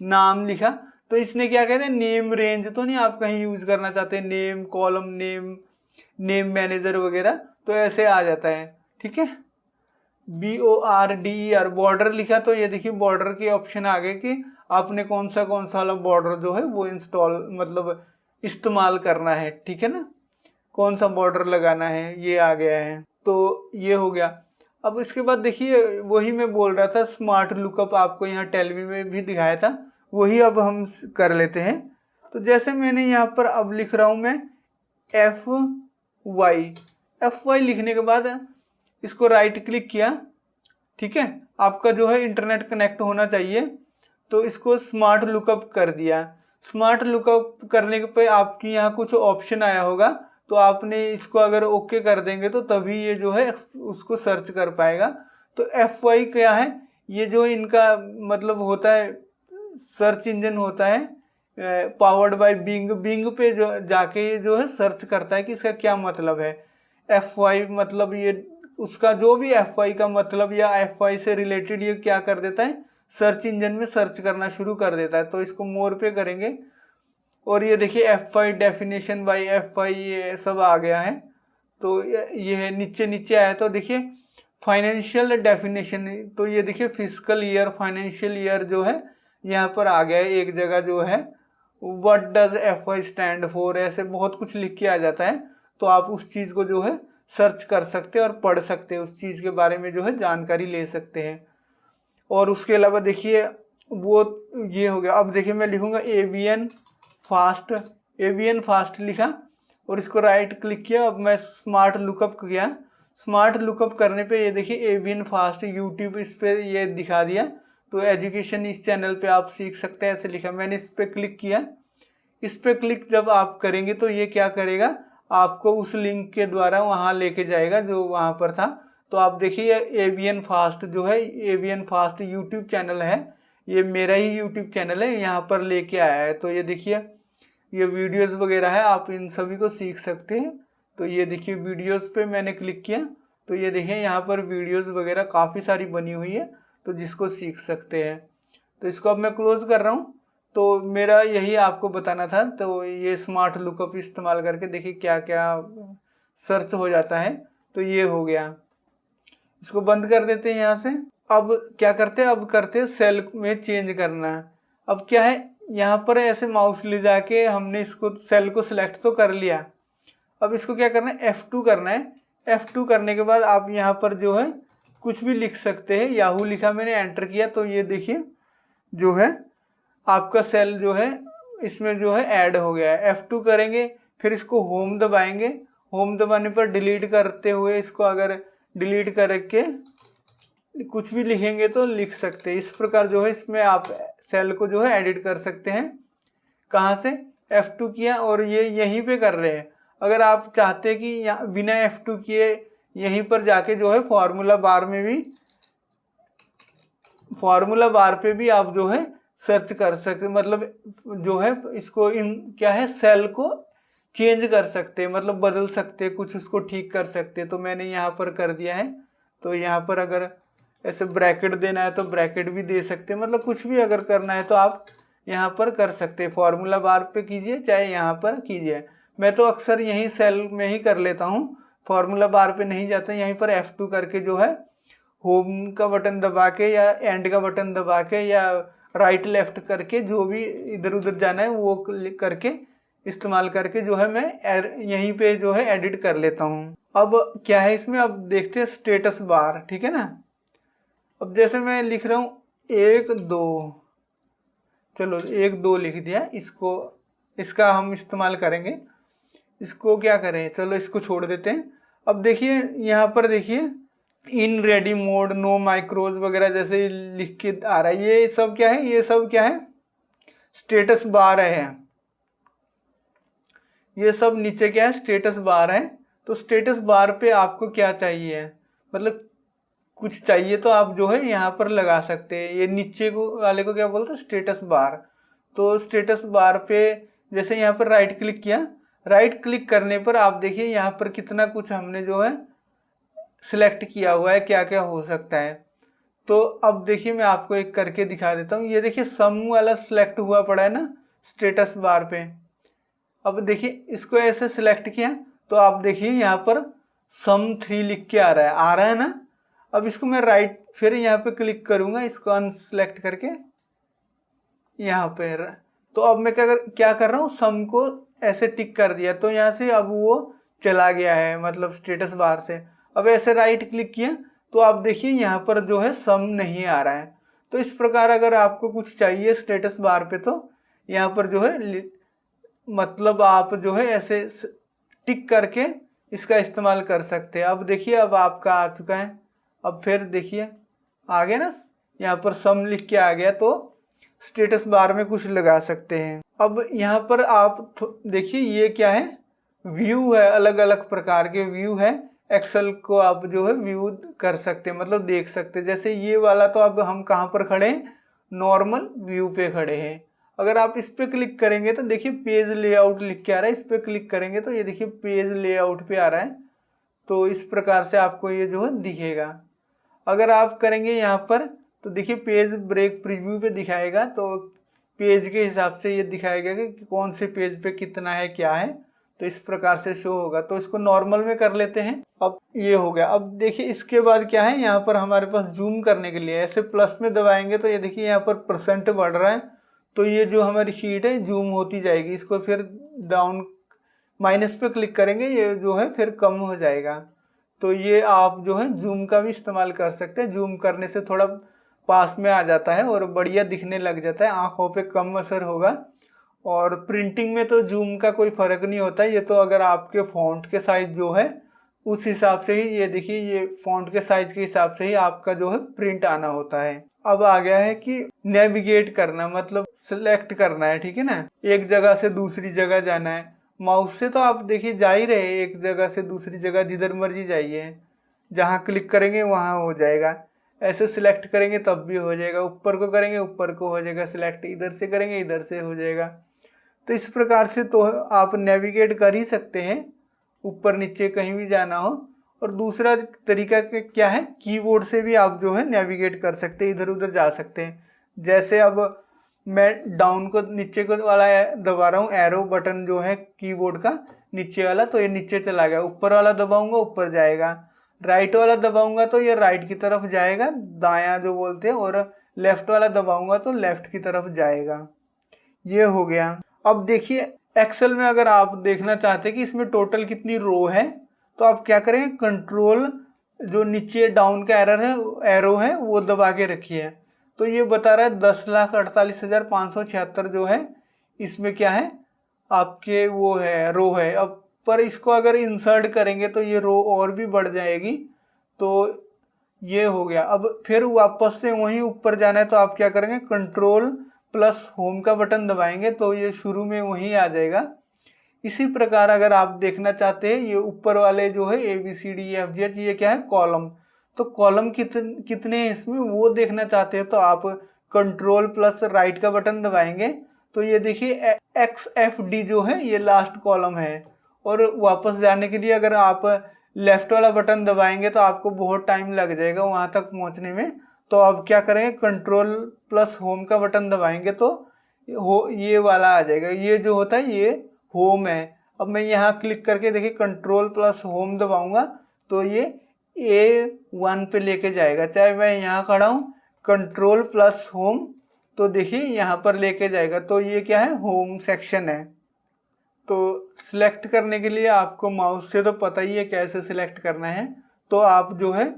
S1: नाम लिखा, तो इसने क्या कहते हैं नेम रेंज तो नहीं आप कहीं यूज करना चाहते, नेम कॉलम, नेम मैनेजर वगैरह, तो ऐसे आ जाता है। ठीक है, BORDER बॉर्डर लिखा, तो ये देखिए बॉर्डर के ऑप्शन आ गए कि आपने कौन सा वाला बॉर्डर जो है वो इंस्टॉल मतलब इस्तेमाल करना है। ठीक है ना, कौन सा बॉर्डर लगाना है ये आ गया है। तो ये हो गया। अब इसके बाद देखिए वही मैं बोल रहा था स्मार्ट लुकअप, आपको यहाँ टेलमी में भी दिखाया था, वही अब हम कर लेते हैं। तो जैसे मैंने यहाँ पर अब लिख रहा हूँ मैं FY लिखने के बाद इसको राइट क्लिक किया। ठीक है, आपका जो है इंटरनेट कनेक्ट होना चाहिए, तो इसको स्मार्ट लुकअप कर दिया। स्मार्ट लुकअप करने पे आपकी यहाँ कुछ ऑप्शन आया होगा, तो आपने इसको अगर ओके कर देंगे तो तभी ये जो है उसको सर्च कर पाएगा। तो FY क्या है, ये जो इनका मतलब होता है सर्च इंजन होता है, पावर्ड बाय बिंग पे जो जाके ये जो है सर्च करता है कि इसका क्या मतलब है। FY मतलब ये उसका जो भी FY का मतलब या FY से रिलेटेड ये क्या कर देता है सर्च इंजन में सर्च करना शुरू कर देता है। तो इसको मोर पे करेंगे और ये देखिए F5 डेफिनेशन बाई F5 ये सब आ गया है। तो ये है नीचे नीचे आया तो देखिए फाइनेंशियल डेफिनेशन, तो ये देखिए फिजिकल ईयर फाइनेंशियल ईयर जो है यहाँ पर आ गया है एक जगह जो है what does F5 stand for, ऐसे बहुत कुछ लिख के आ जाता है। तो आप उस चीज़ को जो है सर्च कर सकते हैं और पढ़ सकते हैं, उस चीज़ के बारे में जो है जानकारी ले सकते हैं। और उसके अलावा देखिए वो ये हो गया। अब देखिए मैं लिखूंगा एवियन फास्ट लिखा और इसको राइट क्लिक किया। अब मैं स्मार्ट लुकअप किया, स्मार्ट लुकअप करने पे ये देखिए एवियन फास्ट यूट्यूब इस पे ये दिखा दिया। तो एजुकेशन इस चैनल पे आप सीख सकते हैं, ऐसे लिखा। मैंने इस पे क्लिक किया। इस पे क्लिक जब आप करेंगे तो ये क्या करेगा, आपको उस लिंक के द्वारा वहाँ लेके जाएगा जो वहाँ पर था। तो आप देखिए एवियन फास्ट जो है, एवियन फास्ट यूट्यूब चैनल है, ये मेरा ही यूट्यूब चैनल है, यहाँ पर लेके आया है। तो ये देखिए ये वीडियोस वगैरह है, आप इन सभी को सीख सकते हैं। तो ये देखिए वीडियोस पे मैंने क्लिक किया तो ये देखिए यहाँ पर वीडियोस वगैरह काफ़ी सारी बनी हुई है, तो जिसको सीख सकते हैं। तो इसको अब मैं क्लोज कर रहा हूँ। तो मेरा यही आपको बताना था। तो ये स्मार्ट लुकअप इस्तेमाल करके देखिए क्या क्या सर्च हो जाता है। तो ये हो गया, इसको बंद कर देते हैं यहाँ से। अब क्या करते हैं, अब करते हैं सेल में चेंज करना। अब क्या है, यहाँ पर ऐसे माउस ले जाके हमने इसको सेल को सिलेक्ट तो कर लिया। अब इसको क्या करना है, F2 करना है। F2 करने के बाद आप यहाँ पर जो है कुछ भी लिख सकते हैं। याहू लिखा, मैंने एंटर किया तो ये देखिए जो है आपका सेल जो है इसमें जो है ऐड हो गया है। F2 करेंगे, फिर इसको होम दबाएंगे। होम दबाने पर डिलीट करते हुए इसको अगर डिलीट करके कुछ भी लिखेंगे तो लिख सकते हैं। इस प्रकार जो है इसमें आप सेल को जो है एडिट कर सकते हैं। कहाँ से, F2 किया और ये यहीं पे कर रहे हैं। अगर आप चाहते हैं कि यहाँ बिना F2 किए यहीं पर जाके जो है फार्मूला बार पे भी आप जो है सर्च कर सकते, मतलब जो है इसको इन क्या है सेल को चेंज कर सकते हैं, मतलब बदल सकते हैं, कुछ उसको ठीक कर सकते हैं। तो मैंने यहाँ पर कर दिया है। तो यहाँ पर अगर ऐसे ब्रैकेट देना है तो ब्रैकेट भी दे सकते हैं, मतलब कुछ भी अगर करना है तो आप यहाँ पर कर सकते हैं। फार्मूला बार पे कीजिए चाहे यहाँ पर कीजिए। मैं तो अक्सर यहीं सेल में ही कर लेता हूँ, फार्मूला बार पे नहीं जाता। यहीं पर F2 करके जो है होम का बटन दबा के या एंड का बटन दबा के या राइट लेफ्ट करके जो भी इधर उधर जाना है वो करके इस्तेमाल करके जो है मैं यहीं पे जो है एडिट कर लेता हूँ। अब क्या है इसमें, अब देखते हैं स्टेटस बार, ठीक है ना। अब जैसे मैं लिख रहा हूँ 1 2, चलो 1 2 लिख दिया। इसका हम इस्तेमाल करेंगे। इसको क्या करें, चलो इसको छोड़ देते हैं। अब देखिए यहाँ पर देखिए in ready mode no macros वगैरह जैसे लिख के आ रहा है। ये सब क्या है, ये सब क्या है, स्टेटस बार है। ये सब नीचे क्या है, स्टेटस बार है। तो स्टेटस बार पे आपको क्या चाहिए, मतलब कुछ चाहिए तो आप जो है यहाँ पर लगा सकते हैं। ये नीचे को वाले को क्या बोलते हैं, स्टेटस बार। तो स्टेटस बार पे जैसे यहाँ पर राइट क्लिक किया, राइट क्लिक करने पर आप देखिए यहाँ पर कितना कुछ हमने जो है सिलेक्ट किया हुआ है, क्या क्या हो सकता है। तो अब देखिए मैं आपको एक करके दिखा देता हूँ। ये देखिए सम वाला सिलेक्ट हुआ पड़ा है ना स्टेटस बार पे। अब देखिए इसको ऐसे सिलेक्ट किया तो आप देखिए यहाँ पर सम 3 लिख के आ रहा है ना। अब इसको मैं राइट फिर यहाँ पे क्लिक करूँगा, इसको अनसेलेक्ट करके यहाँ पे। तो अब मैं क्या कर रहा हूँ, सम को ऐसे टिक कर दिया तो यहाँ से अब वो चला गया है, मतलब स्टेटस बार से। अब ऐसे राइट क्लिक किया तो आप देखिए यहाँ पर जो है सम नहीं आ रहा है। तो इस प्रकार अगर आपको कुछ चाहिए स्टेटस बार पे तो यहाँ पर जो है मतलब आप जो है ऐसे टिक करके इसका इस्तेमाल कर सकते हैं। अब देखिए अब आपका आ चुका है। अब फिर देखिए आ गया ना, यहाँ पर सम लिख के आ गया तो स्टेटस बार में कुछ लगा सकते हैं। अब यहाँ पर आप देखिए ये क्या है, व्यू है, अलग अलग प्रकार के व्यू है। एक्सेल को आप जो है व्यू कर सकते हैं, मतलब देख सकते हैं। जैसे ये वाला तो अब हम कहाँ पर खड़े हैं, नॉर्मल व्यू पे खड़े हैं। अगर आप इस पे क्लिक करेंगे तो देखिए पेज लेआउट लिख के आ रहा है। इस पे क्लिक करेंगे तो ये देखिए पेज लेआउट पे आ रहा है। तो इस प्रकार से आपको ये जो है दिखेगा। अगर आप करेंगे यहाँ पर तो देखिए पेज ब्रेक प्रीव्यू पे दिखाएगा, तो पेज के हिसाब से ये दिखाएगा कि कौन से पेज पे कितना है क्या है, तो इस प्रकार से शो होगा। तो इसको नॉर्मल में कर लेते हैं। अब ये हो गया। अब देखिए इसके बाद क्या है, यहाँ पर हमारे पास जूम करने के लिए ऐसे प्लस में दबाएंगे तो ये देखिए यहाँ पर परसेंट बढ़ रहा है, तो ये जो हमारी शीट है जूम होती जाएगी। इसको फिर डाउन माइनस पे क्लिक करेंगे, ये जो है फिर कम हो जाएगा। तो ये आप जो है जूम का भी इस्तेमाल कर सकते हैं। जूम करने से थोड़ा पास में आ जाता है और बढ़िया दिखने लग जाता है, आंखों पे कम असर होगा। और प्रिंटिंग में तो जूम का कोई फ़र्क नहीं होता है, ये तो अगर आपके फ़ॉन्ट के साइज़ जो है उस हिसाब से ही, ये देखिए ये फ़ॉन्ट के साइज़ के हिसाब से ही आपका जो है प्रिंट आना होता है। अब आ गया है कि नेविगेट करना, मतलब सिलेक्ट करना है, ठीक है ना, एक जगह से दूसरी जगह जाना है। माउस से तो आप देखिए जा ही रहे, एक जगह से दूसरी जगह जिधर मर्जी जाइए, जहाँ क्लिक करेंगे वहाँ हो जाएगा। ऐसे सिलेक्ट करेंगे तब भी हो जाएगा, ऊपर को करेंगे ऊपर को हो जाएगा सिलेक्ट, इधर से करेंगे इधर से हो जाएगा। तो इस प्रकार से तो आप नेविगेट कर ही सकते हैं, ऊपर नीचे कहीं भी जाना हो। और दूसरा तरीका क्या है, कीबोर्ड से भी आप जो है नेविगेट कर सकते हैं, इधर उधर जा सकते हैं। जैसे अब मैं डाउन को नीचे को वाला दबा रहा हूँ, एरो बटन जो है कीबोर्ड का नीचे वाला, तो ये नीचे चला गया। ऊपर वाला दबाऊंगा ऊपर जाएगा, राइट वाला दबाऊंगा तो ये राइट की तरफ जाएगा, दायां जो बोलते हैं, और लेफ्ट वाला दबाऊंगा तो लेफ्ट की तरफ जाएगा। ये हो गया। अब देखिए एक्सेल में अगर आप देखना चाहते हैं कि इसमें टोटल कितनी रो है, तो आप क्या करेंगे, कंट्रोल जो नीचे डाउन का एरो है वो दबा के रखिए। तो ये बता रहा है 10,48,576 जो है इसमें क्या है आपके वो है रो है। अब पर इसको अगर इंसर्ट करेंगे तो ये रो और भी बढ़ जाएगी। तो ये हो गया। अब फिर वापस से वहीं ऊपर जाना है तो आप क्या करेंगे, कंट्रोल प्लस होम का बटन दबाएंगे तो ये शुरू में वहीं आ जाएगा। इसी प्रकार अगर आप देखना चाहते हैं ये ऊपर वाले जो है ABCDEFGH ये क्या है, कॉलम। तो कॉलम कितने हैं इसमें वो देखना चाहते हैं तो आप कंट्रोल प्लस राइट का बटन दबाएंगे तो ये देखिए XFD जो है ये लास्ट कॉलम है। और वापस जाने के लिए अगर आप लेफ्ट वाला बटन दबाएंगे तो आपको बहुत टाइम लग जाएगा वहां तक पहुंचने में। तो अब क्या करेंगे, कंट्रोल प्लस होम का बटन दबाएंगे तो ये वाला आ जाएगा, ये जो होता है ये होम है। अब मैं यहाँ क्लिक करके देखिए कंट्रोल प्लस होम दबाऊंगा तो ये A1 पे लेके जाएगा, चाहे मैं यहाँ खड़ा हूँ कंट्रोल प्लस होम तो देखिए यहाँ पर लेके जाएगा। तो ये क्या है, होम सेक्शन है। तो सिलेक्ट करने के लिए आपको माउस से तो पता ही है कैसे सिलेक्ट करना है, तो आप जो है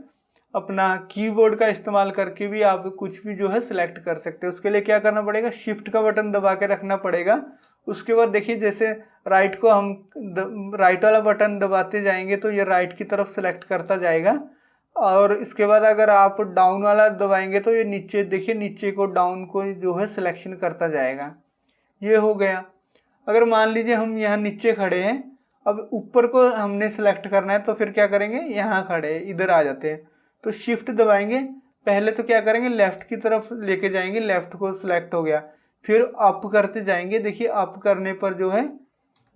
S1: अपना कीबोर्ड का इस्तेमाल करके भी आप कुछ भी जो है सिलेक्ट कर सकते हैं। उसके लिए क्या करना पड़ेगा, शिफ्ट का बटन दबा के रखना पड़ेगा। उसके बाद देखिए जैसे राइट को हम राइट वाला बटन दबाते जाएंगे तो ये राइट की तरफ सिलेक्ट करता जाएगा। और इसके बाद अगर आप डाउन वाला दबाएंगे तो ये नीचे देखिए नीचे को डाउन को जो है सिलेक्शन करता जाएगा। ये हो गया। अगर मान लीजिए हम यहाँ नीचे खड़े हैं, अब ऊपर को हमने सेलेक्ट करना है तो फिर क्या करेंगे, यहाँ खड़े इधर आ जाते हैं तो शिफ्ट दबाएंगे। पहले तो क्या करेंगे, लेफ्ट की तरफ लेके जाएंगे, लेफ्ट को सिलेक्ट हो गया, फिर अप करते जाएंगे। देखिए अप करने पर जो है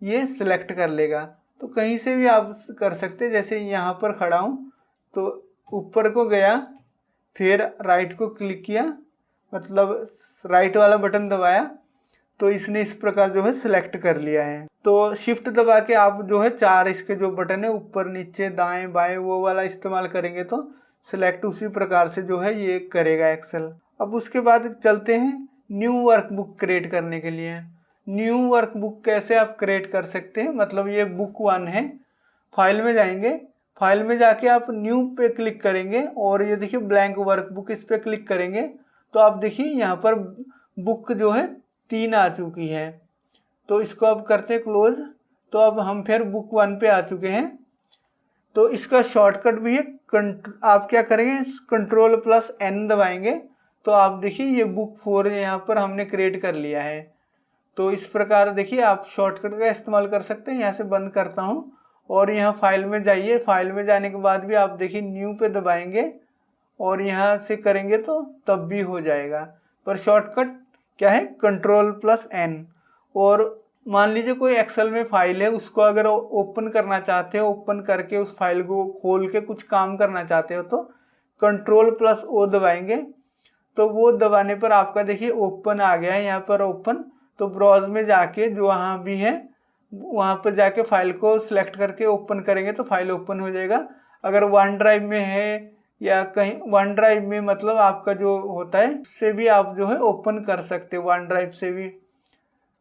S1: ये सिलेक्ट कर लेगा। तो कहीं से भी आप कर सकते हैं, जैसे यहाँ पर खड़ा हूँ तो ऊपर को गया, फिर राइट को क्लिक किया, मतलब राइट वाला बटन दबाया तो इसने इस प्रकार जो है सिलेक्ट कर लिया है। तो शिफ्ट दबा के आप जो है चार इसके जो बटन है ऊपर नीचे दाएं बाएं वो वाला इस्तेमाल करेंगे तो सिलेक्ट उसी प्रकार से जो है ये करेगा एक्सेल। अब उसके बाद चलते हैं न्यू वर्कबुक क्रिएट करने के लिए। न्यू वर्कबुक कैसे आप क्रिएट कर सकते हैं, मतलब ये बुक 1 है, फाइल में जाएंगे, फाइल में जाके आप न्यू पे क्लिक करेंगे और ये देखिए ब्लैंक वर्कबुक, इस पे क्लिक करेंगे तो आप देखिए यहाँ पर बुक जो है 3 आ चुकी है। तो इसको अब करते हैं क्लोज। तो अब हम फिर बुक 1 पे आ चुके हैं। तो इसका शॉर्टकट भी है, आप क्या करेंगे, कंट्रोल प्लस N दबाएंगे तो आप देखिए ये बुक 4 यहाँ पर हमने क्रिएट कर लिया है। तो इस प्रकार देखिए आप शॉर्टकट का इस्तेमाल कर सकते हैं। यहाँ से बंद करता हूँ और यहाँ फाइल में जाइए, फाइल में जाने के बाद भी आप देखिए न्यू पे दबाएंगे और यहाँ से करेंगे तो तब भी हो जाएगा। पर शॉर्टकट क्या है, कंट्रोल प्लस N। और मान लीजिए कोई एक्सेल में फाइल है, उसको अगर ओपन करना चाहते हो, ओपन करके उस फाइल को खोल के कुछ काम करना चाहते हो तो कंट्रोल प्लस O दबाएंगे तो वो दबाने पर आपका देखिए ओपन आ गया है यहाँ पर ओपन। तो ब्राउज में जाके जो वहाँ भी है वहाँ पर जाके फाइल को सिलेक्ट करके ओपन करेंगे तो फाइल ओपन हो जाएगा। अगर वन ड्राइव में है या कहीं वन ड्राइव में मतलब आपका जो होता है उससे भी आप जो है ओपन कर सकते हो, वन ड्राइव से भी।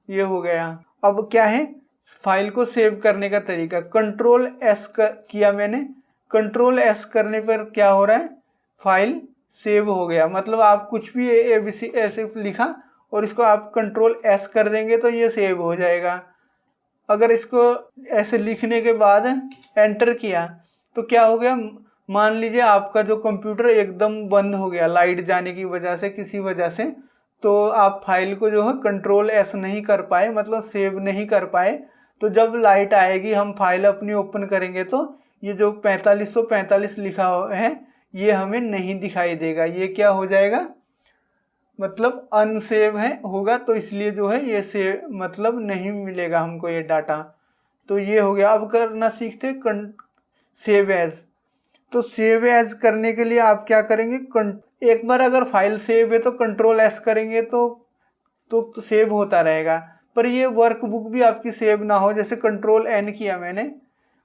S1: ये हो गया। अब क्या है फाइल को सेव करने का तरीका, कंट्रोल एस किया मैंने। कंट्रोल एस करने पर क्या हो रहा है, फाइल सेव हो गया। मतलब आप कुछ भी ABC ऐसे लिखा और इसको आप कंट्रोल एस कर देंगे तो ये सेव हो जाएगा। अगर इसको ऐसे लिखने के बाद एंटर किया तो क्या हो गया, मान लीजिए आपका जो कंप्यूटर एकदम बंद हो गया लाइट जाने की वजह से, किसी वजह से, तो आप फाइल को जो है कंट्रोल एस नहीं कर पाए, मतलब सेव नहीं कर पाए। तो जब लाइट आएगी हम फाइल अपनी ओपन करेंगे तो ये जो 4545 लिखा है ये हमें नहीं दिखाई देगा। ये क्या हो जाएगा, मतलब अनसेव है होगा, तो इसलिए जो है ये सेव मतलब नहीं मिलेगा हमको ये डाटा। तो ये हो गया। अब करना सीखते सेव एज। तो सेव एज करने के लिए आप क्या करेंगे, एक बार अगर फाइल सेव है तो कंट्रोल एस करेंगे तो सेव होता रहेगा। पर ये वर्कबुक भी आपकी सेव ना हो, जैसे कंट्रोल एन किया मैंने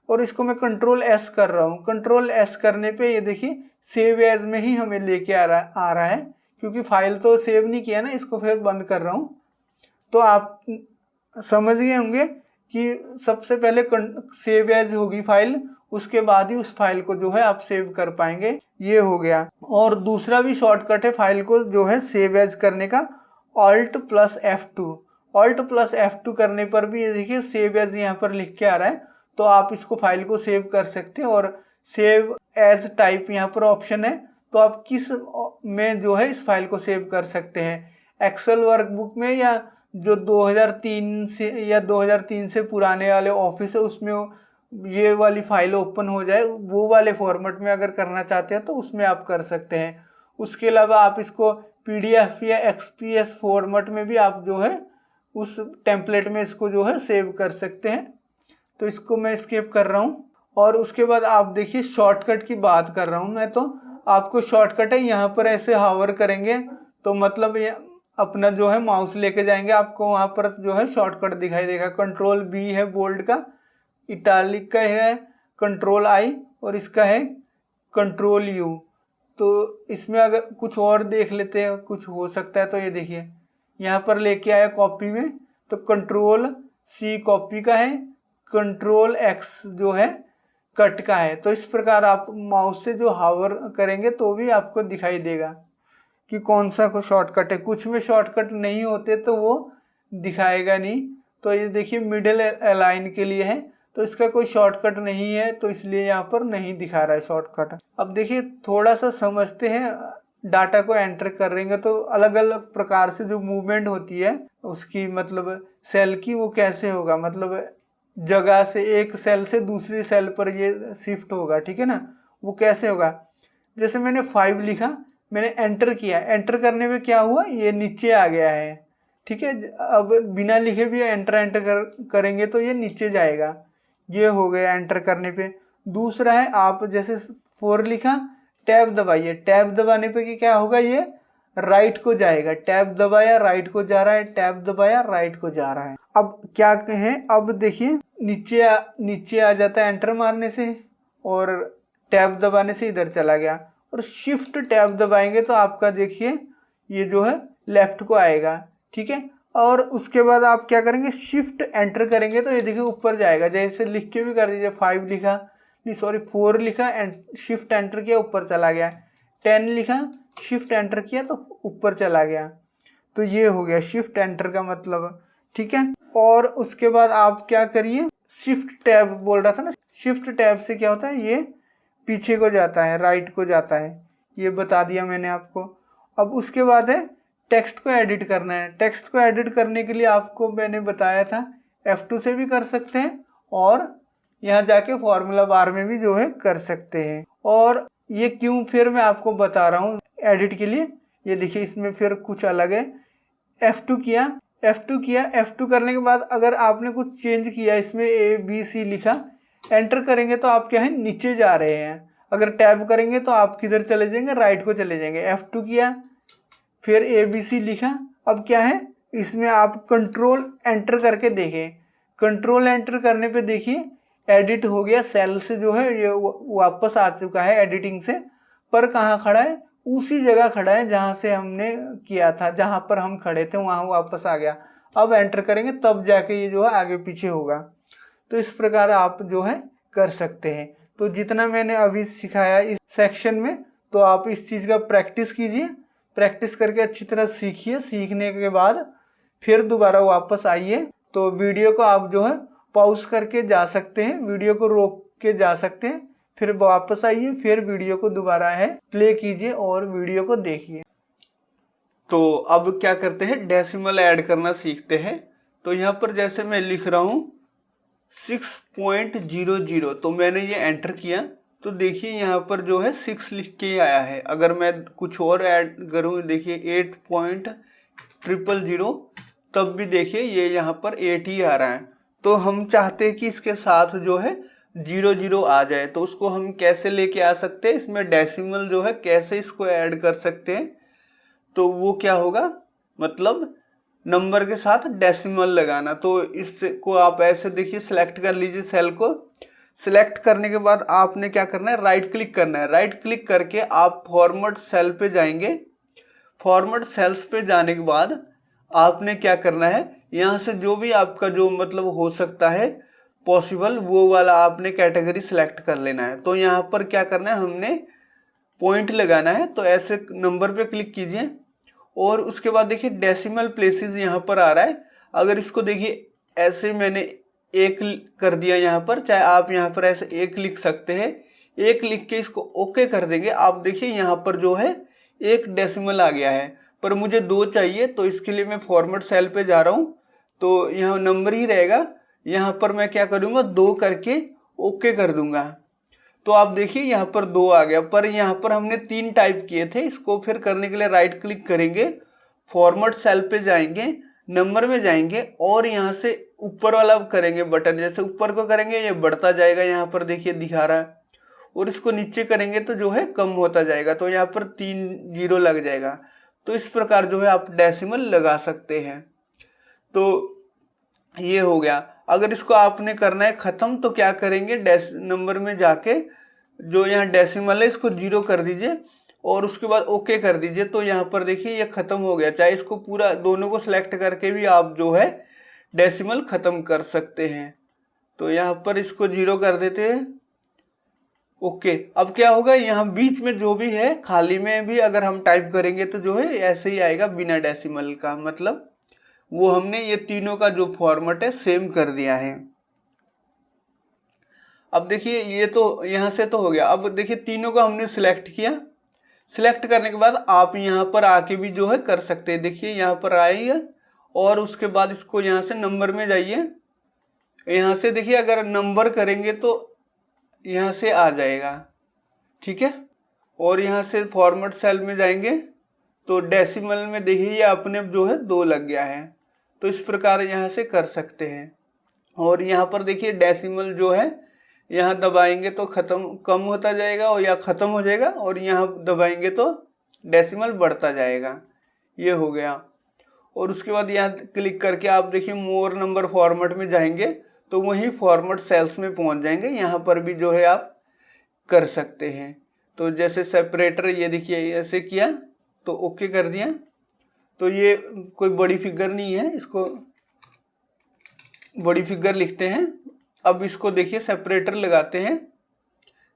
S1: और इसको मैं कंट्रोल एस कर रहा हूँ। कंट्रोल एस करने पे ये देखिए सेव एज में ही हमें लेके आ रहा है, क्योंकि फाइल तो सेव नहीं किया ना, इसको फिर बंद कर रहा हूँ। तो आप समझ गए होंगे कि सबसे पहले सेव एज होगी फाइल, उसके बाद ही उस फाइल को जो है आप सेव कर पाएंगे। ये हो गया। और दूसरा भी शॉर्टकट है फाइल को जो है सेव एज करने का, Alt+F2। Alt+F2 करने पर भी ये देखिए सेव एज यहाँ पर लिख के आ रहा है, तो आप इसको फाइल को सेव कर सकते हैं। और सेव एज टाइप यहाँ पर ऑप्शन है, तो आप किस में जो है इस फाइल को सेव कर सकते हैं, एक्सेल वर्कबुक में या जो 2003 से या 2003 से पुराने वाले ऑफिस है उसमें ये वाली फाइल ओपन हो जाए, वो वाले फॉर्मेट में अगर करना चाहते हैं तो उसमें आप कर सकते हैं। उसके अलावा आप इसको PDF या XPS फॉर्मेट में भी आप जो है उस टेम्पलेट में इसको जो है सेव कर सकते हैं। तो इसको मैं स्किप कर रहा हूँ। और उसके बाद आप देखिए शॉर्टकट की बात कर रहा हूँ मैं, तो आपको शॉर्टकट है यहाँ पर ऐसे हावर करेंगे तो मतलब ये अपना जो है माउस लेके जाएंगे, आपको वहाँ पर जो है शॉर्टकट दिखाई देगा। कंट्रोल B है बोल्ड का, इटालिक का है कंट्रोल I और इसका है कंट्रोल U। तो इसमें अगर कुछ और देख लेते हैं कुछ हो सकता है, तो ये देखिए यहाँ पर लेके आया कॉपी में, तो कंट्रोल C कॉपी का है, कंट्रोल X जो है कट का है। तो इस प्रकार आप माउस से जो हावर करेंगे तो भी आपको दिखाई देगा कि कौन सा को शॉर्टकट है। कुछ में शॉर्टकट नहीं होते तो वो दिखाएगा नहीं। तो ये देखिए मिडिल अलाइन के लिए है, तो इसका कोई शॉर्टकट नहीं है, तो इसलिए यहाँ पर नहीं दिखा रहा है शॉर्टकट। अब देखिए थोड़ा सा समझते हैं, डाटा को एंटर करेंगे तो अलग अलग प्रकार से जो मूवमेंट होती है उसकी, मतलब सेल की, वो कैसे होगा, मतलब जगह से एक सेल से दूसरी सेल पर ये शिफ्ट होगा, ठीक है ना। वो कैसे होगा, जैसे मैंने 5 लिखा, मैंने एंटर किया, एंटर करने में क्या हुआ, ये नीचे आ गया है, ठीक है। अब बिना लिखे भी एंटर करेंगे तो ये नीचे जाएगा। ये हो गया एंटर करने पे। दूसरा है आप जैसे 4 लिखा, टैब दबाइए, टैब दबाने पे क्या होगा, ये राइट को जाएगा। टैब दबाया राइट को जा रहा है, टैब दबाया राइट को जा रहा है। अब क्या कहें, अब देखिए नीचे आ जाता है एंटर मारने से, और टैब दबाने से इधर चला गया। और शिफ्ट टैब दबाएंगे तो आपका देखिए ये जो है लेफ्ट को आएगा, ठीक है। और उसके बाद आप क्या करेंगे, शिफ्ट एंटर करेंगे तो ये देखिए ऊपर जाएगा। जैसे लिख के भी कर दीजिए, 5 लिखा, नहीं सॉरी 4 लिखा, शिफ्ट एंटर किया ऊपर चला गया। 10 लिखा, शिफ्ट एंटर किया तो ऊपर चला गया। तो ये हो गया शिफ्ट एंटर का मतलब, ठीक है। और उसके बाद आप क्या करिए, शिफ्ट टैब बोल रहा था ना, शिफ्ट टैब से क्या होता है, ये पीछे को जाता है, राइट को जाता है, ये बता दिया मैंने आपको। अब उसके बाद है टेक्स्ट को एडिट करना है। टेक्स्ट को एडिट करने के लिए आपको मैंने बताया था F2 से भी कर सकते हैं, और यहाँ जाके फॉर्मूला बार में भी जो है कर सकते हैं। और ये क्यों फिर मैं आपको बता रहा हूँ एडिट के लिए, ये देखिए इसमें फिर कुछ अलग है। F2 किया, F2 करने के बाद अगर आपने कुछ चेंज किया, इसमें ABC लिखा, एंटर करेंगे तो आप क्या है नीचे जा रहे हैं। अगर टैब करेंगे तो आप किधर चले जाएंगे, राइट को चले जाएंगे। F2 किया, फिर ABC लिखा। अब क्या है, इसमें आप कंट्रोल एंटर करके देखें। कंट्रोल एंटर करने पे देखिए एडिट हो गया, सेल से जो है ये वापस आ चुका है एडिटिंग से। पर कहाँ खड़ा है, उसी जगह खड़ा है जहाँ से हमने किया था, जहाँ पर हम खड़े थे वहाँ वापस आ गया। अब एंटर करेंगे तब जाके ये जो है आगे पीछे होगा। तो इस प्रकार आप जो है कर सकते हैं। तो जितना मैंने अभी सिखाया इस सेक्शन में, तो आप इस चीज़ का प्रैक्टिस कीजिए, प्रैक्टिस करके अच्छी तरह सीखिए। सीखने के बाद फिर दोबारा वापस आइए। तो वीडियो को आप जो है पॉज करके जा सकते हैं, वीडियो को रोक के जा सकते हैं, फिर वापस आइए, फिर वीडियो को दोबारा है प्ले कीजिए और वीडियो को देखिए। तो अब क्या करते हैं, डेसिमल ऐड करना सीखते हैं। तो यहाँ पर जैसे मैं लिख रहा हूँ 6.00, तो मैंने ये एंटर किया तो देखिए यहाँ पर जो है 6 लिख के आया है। अगर मैं कुछ और ऐड करूँ, देखिए 8.000, तब भी देखिए ये यहाँ पर 8 ही आ रहा है। तो हम चाहते हैं कि इसके साथ जो है 00 आ जाए। तो उसको हम कैसे लेके आ सकते हैं, इसमें डेसिमल जो है कैसे इसको ऐड कर सकते हैं। तो वो क्या होगा, मतलब नंबर के साथ डेसिमल लगाना। तो इसको आप ऐसे देखिए सेलेक्ट कर लीजिए सेल को। सेलेक्ट करने के बाद आपने क्या करना है, राइट क्लिक करना है। राइट क्लिक करके आप फॉर्मेट सेल पे जाएंगे। फॉर्मेट सेल्स पे जाने के बाद आपने क्या करना है, यहाँ से जो भी आपका जो मतलब हो सकता है पॉसिबल, वो वाला आपने कैटेगरी सेलेक्ट कर लेना है। तो यहाँ पर क्या करना है, हमने पॉइंट लगाना है। तो ऐसे नंबर पे क्लिक कीजिए और उसके बाद देखिए डेसिमल प्लेसेस यहाँ पर आ रहा है। अगर इसको देखिए ऐसे मैंने 1 कर दिया यहाँ पर, चाहे आप यहाँ पर ऐसे 1 लिख सकते हैं। 1 लिख के इसको ओके कर देंगे। आप देखिए यहाँ पर जो है 1 डेसिमल आ गया है, पर मुझे 2 चाहिए। तो इसके लिए मैं फॉर्मेट सेल पे जा रहा हूँ, तो यहाँ नंबर ही रहेगा। यहाँ पर मैं क्या करूँगा, 2 करके ओके कर दूंगा। तो आप देखिए यहाँ पर 2 आ गया, पर यहाँ पर हमने 3 टाइप किए थे। इसको फिर करने के लिए राइट क्लिक करेंगे, फॉर्मेट सेल पे जाएंगे, नंबर में जाएंगे और यहाँ से ऊपर वाला करेंगे बटन। जैसे ऊपर को करेंगे ये बढ़ता जाएगा, यहाँ पर देखिए दिखा रहा है, और इसको नीचे करेंगे तो जो है कम होता जाएगा। तो यहाँ पर 3 0 लग जाएगा। तो इस प्रकार जो है आप डेसिमल लगा सकते हैं। तो ये हो गया। अगर इसको आपने करना है खत्म, तो क्या करेंगे, नंबर में जाके जो यहाँ डेसिमल है इसको 0 कर दीजिए और उसके बाद ओके कर दीजिए। तो यहाँ पर देखिए ये खत्म हो गया। चाहे इसको पूरा दोनों को सिलेक्ट करके भी आप जो है डेसिमल खत्म कर सकते हैं। तो यहाँ पर इसको 0 कर देते हैं, ओके। अब क्या होगा, यहाँ बीच में जो भी है खाली में भी अगर हम टाइप करेंगे तो जो है ऐसे ही आएगा बिना डेसिमल का। मतलब वो हमने ये तीनों का जो फॉर्मेट है सेम कर दिया है। अब देखिए ये तो यहाँ से तो हो गया। अब देखिए तीनों का हमने सिलेक्ट किया। सिलेक्ट करने के बाद आप यहाँ पर आके भी जो है कर सकते हैं। देखिए यहाँ पर आइए और उसके बाद इसको यहाँ से नंबर में जाइए। यहाँ से देखिए अगर नंबर करेंगे तो यहाँ से आ जाएगा, ठीक है। और यहाँ से फॉर्मेट सेल में जाएंगे तो डेसिमल में देखिए ये अपने जो है 2 लग गया है। तो इस प्रकार यहाँ से कर सकते हैं। और यहाँ पर देखिए डेसिमल जो है यहाँ दबाएंगे तो खत्म कम होता जाएगा और या खत्म हो जाएगा, और यहाँ दबाएंगे तो डेसिमल बढ़ता जाएगा। ये हो गया। और उसके बाद यहाँ क्लिक करके आप देखिए मोर नंबर फॉर्मेट में जाएंगे तो वही फॉर्मेट सेल्स में पहुँच जाएंगे। यहाँ पर भी जो है आप कर सकते हैं। तो जैसे सेपरेटर ये देखिए ऐसे किया तो ओके कर दिया। तो ये कोई बड़ी फिगर नहीं है, इसको बड़ी फिगर लिखते हैं। अब इसको देखिए सेपरेटर लगाते हैं,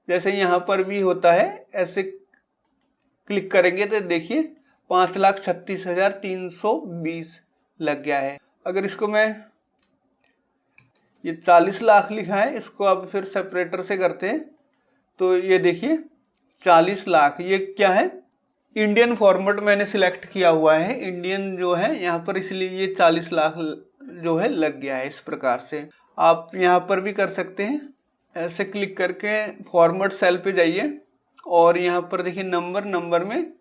S1: जैसे यहाँ पर भी होता है। ऐसे क्लिक करेंगे तो देखिए 5,36,320 लग गया है। अगर इसको मैं ये 40 लाख लिखा है, इसको अब फिर सेपरेटर से करते हैं तो ये देखिए 40 लाख। ये क्या है, इंडियन फॉर्मेट मैंने सिलेक्ट किया हुआ है, इंडियन जो है यहाँ पर, इसलिए ये 40 लाख जो है लग गया है। इस प्रकार से आप यहाँ पर भी कर सकते हैं। ऐसे क्लिक करके फॉर्मेट सेल पे जाइए और यहाँ पर देखिए नंबर में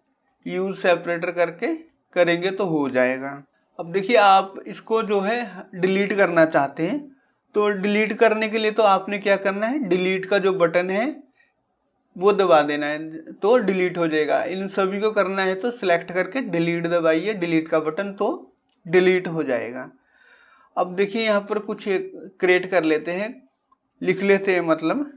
S1: यूज सेपरेटर करके करेंगे तो हो जाएगा। अब देखिए आप इसको जो है डिलीट करना चाहते हैं, तो डिलीट करने के लिए तो आपने क्या करना है, डिलीट का जो बटन है वो दबा देना है तो डिलीट हो जाएगा। इन सभी को करना है तो सिलेक्ट करके डिलीट दबाइए, डिलीट का बटन, तो डिलीट हो जाएगा। अब देखिए यहाँ पर कुछ क्रिएट कर लेते हैं, लिख लेते हैं मतलब।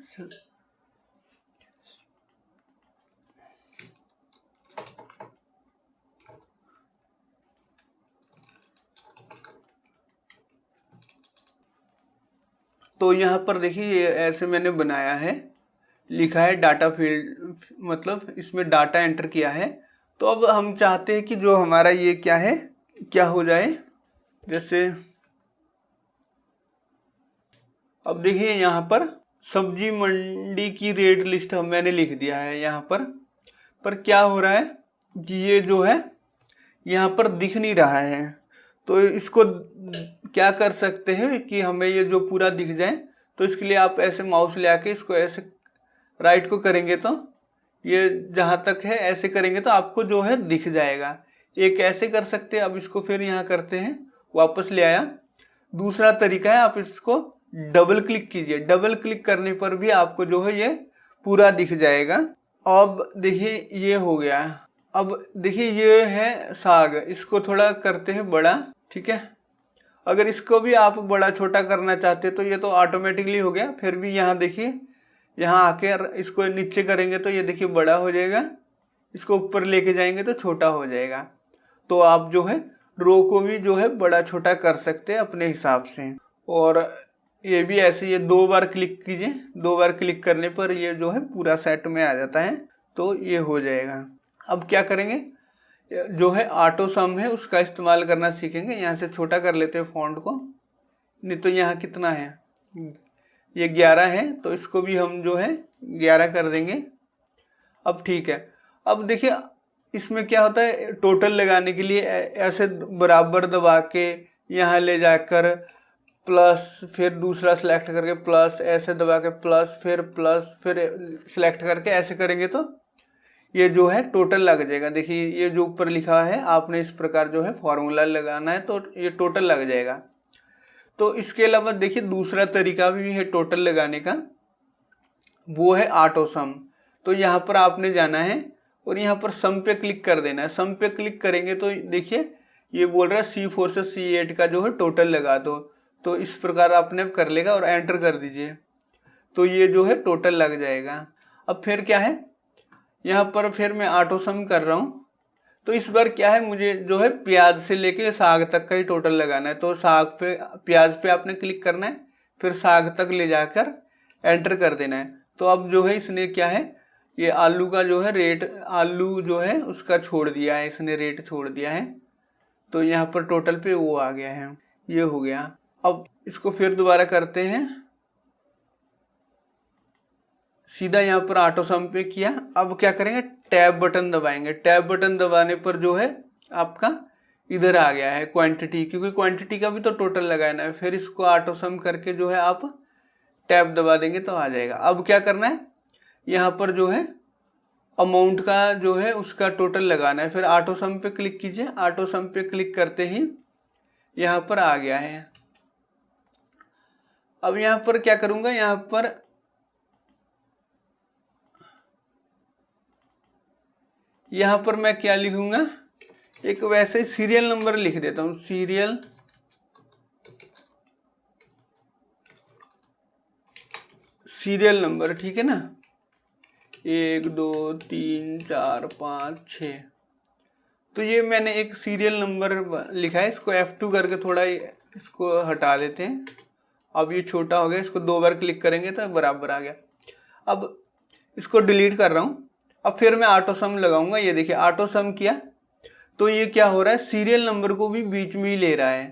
S1: तो यहाँ पर देखिए ऐसे मैंने बनाया है, लिखा है डाटा फील्ड, मतलब इसमें डाटा एंटर किया है। तो अब हम चाहते हैं कि जो हमारा ये क्या है, क्या हो जाए, जैसे अब देखिए यहाँ पर सब्जी मंडी की रेट लिस्ट मैंने लिख दिया है यहाँ पर क्या हो रहा है कि ये जो है यहाँ पर दिख नहीं रहा है। तो इसको क्या कर सकते हैं कि हमें ये जो पूरा दिख जाए, तो इसके लिए आप ऐसे माउस ले आके इसको ऐसे राइट को करेंगे तो ये जहाँ तक है ऐसे करेंगे तो आपको जो है दिख जाएगा। एक ऐसे कर सकते हैं। अब इसको फिर यहाँ करते हैं, वापस ले आया। दूसरा तरीका है, आप इसको डबल क्लिक कीजिए, डबल क्लिक करने पर भी आपको जो है ये पूरा दिख जाएगा। अब देखिए ये हो गया। अब देखिए ये है साग, इसको थोड़ा करते हैं बड़ा, ठीक है। अगर इसको भी आप बड़ा छोटा करना चाहते हैं तो ये तो ऑटोमेटिकली हो गया। फिर भी यहाँ देखिए, यहाँ आके इसको नीचे करेंगे तो ये देखिए बड़ा हो जाएगा, इसको ऊपर लेके जाएंगे तो छोटा हो जाएगा। तो आप जो है रो को भी जो है बड़ा छोटा कर सकते हैं अपने हिसाब से। और ये भी ऐसे, ये 2 बार क्लिक कीजिए, 2 बार क्लिक करने पर ये जो है पूरा सेट में आ जाता है, तो ये हो जाएगा। अब क्या करेंगे, जो है ऑटो सम है उसका इस्तेमाल करना सीखेंगे। यहाँ से छोटा कर लेते हैं फॉन्ट को, नहीं तो यहाँ कितना है, ये 11 है, तो इसको भी हम जो है 11 कर देंगे। अब ठीक है। अब देखिए इसमें क्या होता है, टोटल लगाने के लिए ऐसे बराबर दबा के यहाँ ले जाकर प्लस, फिर दूसरा सिलेक्ट करके प्लस, ऐसे दबा के प्लस, फिर सिलेक्ट करके ऐसे करेंगे तो ये जो है टोटल लग जाएगा। देखिए ये जो ऊपर लिखा है, आपने इस प्रकार जो है फॉर्मूला लगाना है तो ये टोटल लग जाएगा। तो इसके अलावा देखिए दूसरा तरीका भी है टोटल लगाने का, वो है ऑटो सम। तो यहाँ पर आपने जाना है और यहाँ पर सम पे क्लिक कर देना है। सम पे क्लिक करेंगे तो देखिए ये बोल रहा है C4 से C8 का जो है टोटल लगा दो। तो इस प्रकार आपने कर लेगा और एंटर कर दीजिए, तो ये जो है टोटल लग जाएगा। अब फिर क्या है, यहाँ पर फिर मैं ऑटो सम कर रहा हूँ, तो इस बार क्या है, मुझे जो है प्याज से लेके साग तक का ही टोटल लगाना है। तो साग पे, प्याज पे आपने क्लिक करना है, फिर साग तक ले जाकर एंटर कर देना है। तो अब जो है इसने क्या है, ये आलू का जो है रेट, आलू जो है उसका छोड़ दिया है, इसने रेट छोड़ दिया है। तो यहाँ पर टोटल पे वो आ गया है, ये हो गया। अब इसको फिर दोबारा करते हैं, सीधा यहाँ पर ऑटो सम पे किया। अब क्या करेंगे, टैब बटन दबाएंगे। टैब बटन दबाने पर जो है आपका इधर आ गया है क्वांटिटी, क्योंकि क्वांटिटी का भी तो टोटल लगाना है। फिर इसको ऑटो सम करके जो है आप टैब दबा देंगे तो आ जाएगा। अब क्या करना है, यहाँ पर जो है अमाउंट का जो है उसका टोटल लगाना है। फिर ऑटो सम पे क्लिक कीजिए, ऑटो सम पे क्लिक करते ही यहाँ पर आ गया है। अब यहाँ पर क्या करूँगा, यहाँ पर मैं क्या लिखूंगा, एक वैसे सीरियल नंबर लिख देता हूँ, सीरियल नंबर, ठीक है ना, 1 2 3 4 5 6। तो ये मैंने एक सीरियल नंबर लिखा है। इसको F2 करके थोड़ा इसको हटा देते हैं। अब ये छोटा हो गया, इसको 2 बार क्लिक करेंगे तो बराबर आ गया। अब इसको डिलीट कर रहा हूँ। अब फिर मैं ऑटो सम लगाऊंगा। ये देखिए ऑटो सम किया तो ये क्या हो रहा है, सीरियल नंबर को भी बीच में ही ले रहा है।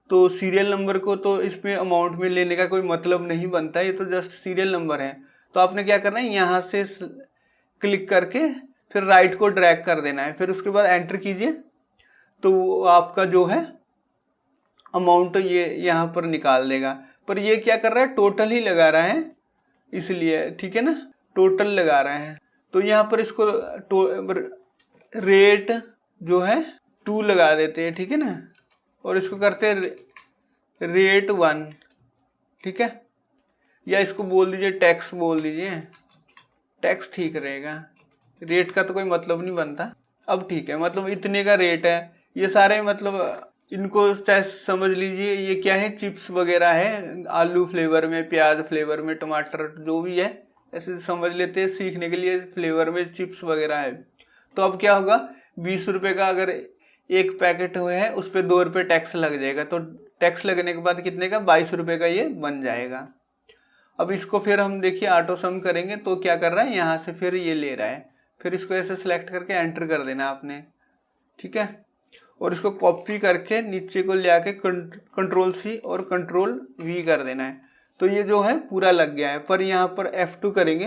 S1: तो सीरियल नंबर को तो इसमें अमाउंट में लेने का कोई मतलब नहीं बनता, ये तो जस्ट सीरियल नंबर है। तो आपने क्या करना है, यहाँ से क्लिक करके फिर राइट को ड्रैग कर देना है, फिर उसके बाद एंटर कीजिए तो आपका जो है अमाउंट ये यहाँ पर निकाल देगा। पर ये क्या कर रहा है, टोटल ही लगा रहा है, इसलिए ठीक है ना, टोटल लगा रहा है। तो यहाँ पर इसको रेट जो है 2 लगा देते हैं, ठीक है ना, और इसको करते हैं रेट 1, ठीक है। या इसको बोल दीजिए टैक्स, बोल दीजिए टैक्स ठीक रहेगा, रेट का तो कोई मतलब नहीं बनता। अब ठीक है, मतलब इतने का रेट है, ये सारे मतलब इनको चाहे समझ लीजिए ये क्या है, चिप्स वगैरह है, आलू फ्लेवर में, प्याज फ्लेवर में, टमाटर जो भी है ऐसे समझ लेते हैं सीखने के लिए, फ्लेवर में चिप्स वगैरह है। तो अब क्या होगा, 20 रुपये का अगर एक पैकेट हुए है उस पर 2 रुपये टैक्स लग जाएगा, तो टैक्स लगने के बाद कितने का, 22 रुपये का ये बन जाएगा। अब इसको फिर हम देखिए ऑटो सम करेंगे तो क्या कर रहा है, यहाँ से फिर ये ले रहा है, फिर इसको ऐसे सिलेक्ट करके एंटर कर देना आपने, ठीक है। और इसको कॉपी करके नीचे को ले आके कंट्रोल सी और कंट्रोल वी कर देना है, तो ये जो है पूरा लग गया है। पर यहाँ पर F2 करेंगे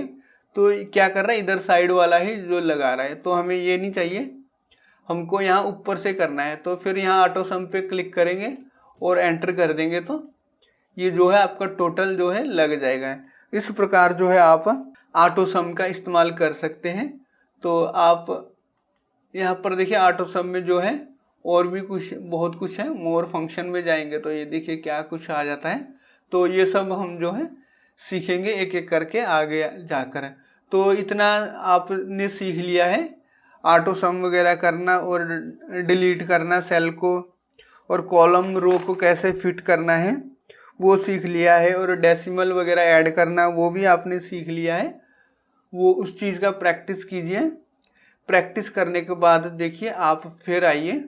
S1: तो क्या कर रहा है, इधर साइड वाला ही जो लगा रहा है, तो हमें ये नहीं चाहिए, हमको यहाँ ऊपर से करना है। तो फिर यहाँ ऑटो सम पे क्लिक करेंगे और एंटर कर देंगे, तो ये जो है आपका टोटल जो है लग जाएगा। इस प्रकार जो है आप ऑटो सम का इस्तेमाल कर सकते हैं। तो आप यहाँ पर देखिए ऑटो सम में जो है और भी कुछ बहुत कुछ है, मोर फंक्शन में जाएंगे तो ये देखिए क्या कुछ आ जाता है। तो ये सब हम जो है सीखेंगे एक एक करके आगे जाकर। तो इतना आपने सीख लिया है, ऑटो सम वगैरह करना और डिलीट करना सेल को, और कॉलम रो को कैसे फिट करना है वो सीख लिया है, और डेसिमल वगैरह ऐड करना वो भी आपने सीख लिया है। वो उस चीज़ का प्रैक्टिस कीजिए, प्रैक्टिस करने के बाद देखिए आप फिर आइए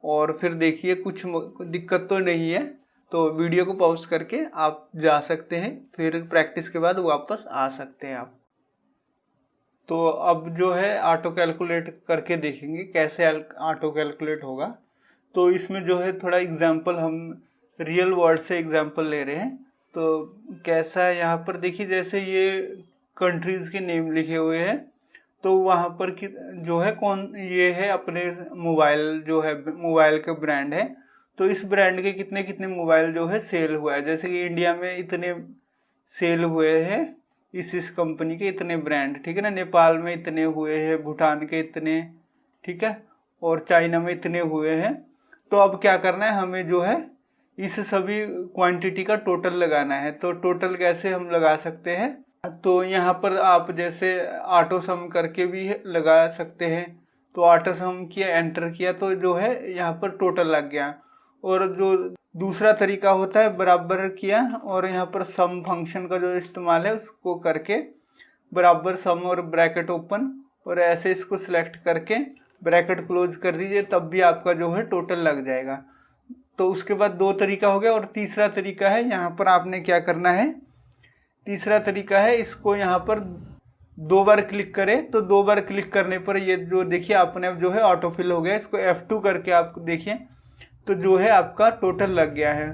S1: और फिर देखिए कुछ दिक्कत तो नहीं है, तो वीडियो को पॉज करके आप जा सकते हैं, फिर प्रैक्टिस के बाद वापस आ सकते हैं आप। तो अब जो है ऑटो कैलकुलेट करके देखेंगे कैसे ऑटो कैलकुलेट होगा। तो इसमें जो है थोड़ा एग्जांपल हम रियल वर्ड से एग्जांपल ले रहे हैं। तो कैसा है, यहाँ पर देखिए जैसे ये कंट्रीज़ के नेम लिखे हुए हैं, तो वहाँ पर जो है कौन ये है अपने मोबाइल, जो है मोबाइल के ब्रांड है, तो इस ब्रांड के कितने कितने मोबाइल जो है सेल हुआ है। जैसे कि इंडिया में इतने सेल हुए हैं इस कंपनी के इतने ब्रांड, ठीक है ना, नेपाल में इतने हुए हैं, भूटान के इतने, ठीक है, और चाइना में इतने हुए हैं। तो अब क्या करना है, हमें जो है इस सभी क्वांटिटी का टोटल लगाना है। तो टोटल कैसे हम लगा सकते हैं, तो यहाँ पर आप जैसे ऑटो सम करके भी लगा सकते हैं। तो ऑटो सम किया, एंटर किया, तो जो है यहाँ पर टोटल लग गया। और जो दूसरा तरीका होता है बराबर किया और यहाँ पर सम फंक्शन का जो इस्तेमाल है उसको करके बराबर सम और ब्रैकेट ओपन, और ऐसे इसको सिलेक्ट करके ब्रैकेट क्लोज कर दीजिए, तब भी आपका जो है टोटल लग जाएगा। तो उसके बाद दो तरीका हो गया, और तीसरा तरीका है, यहाँ पर आपने क्या करना है, तीसरा तरीका है इसको यहाँ पर 2 बार क्लिक करें, तो 2 बार क्लिक करने पर ये जो देखिए अपने जो है ऑटोफिल हो गया। इसको F2 करके आप देखिए तो जो है आपका टोटल लग गया है।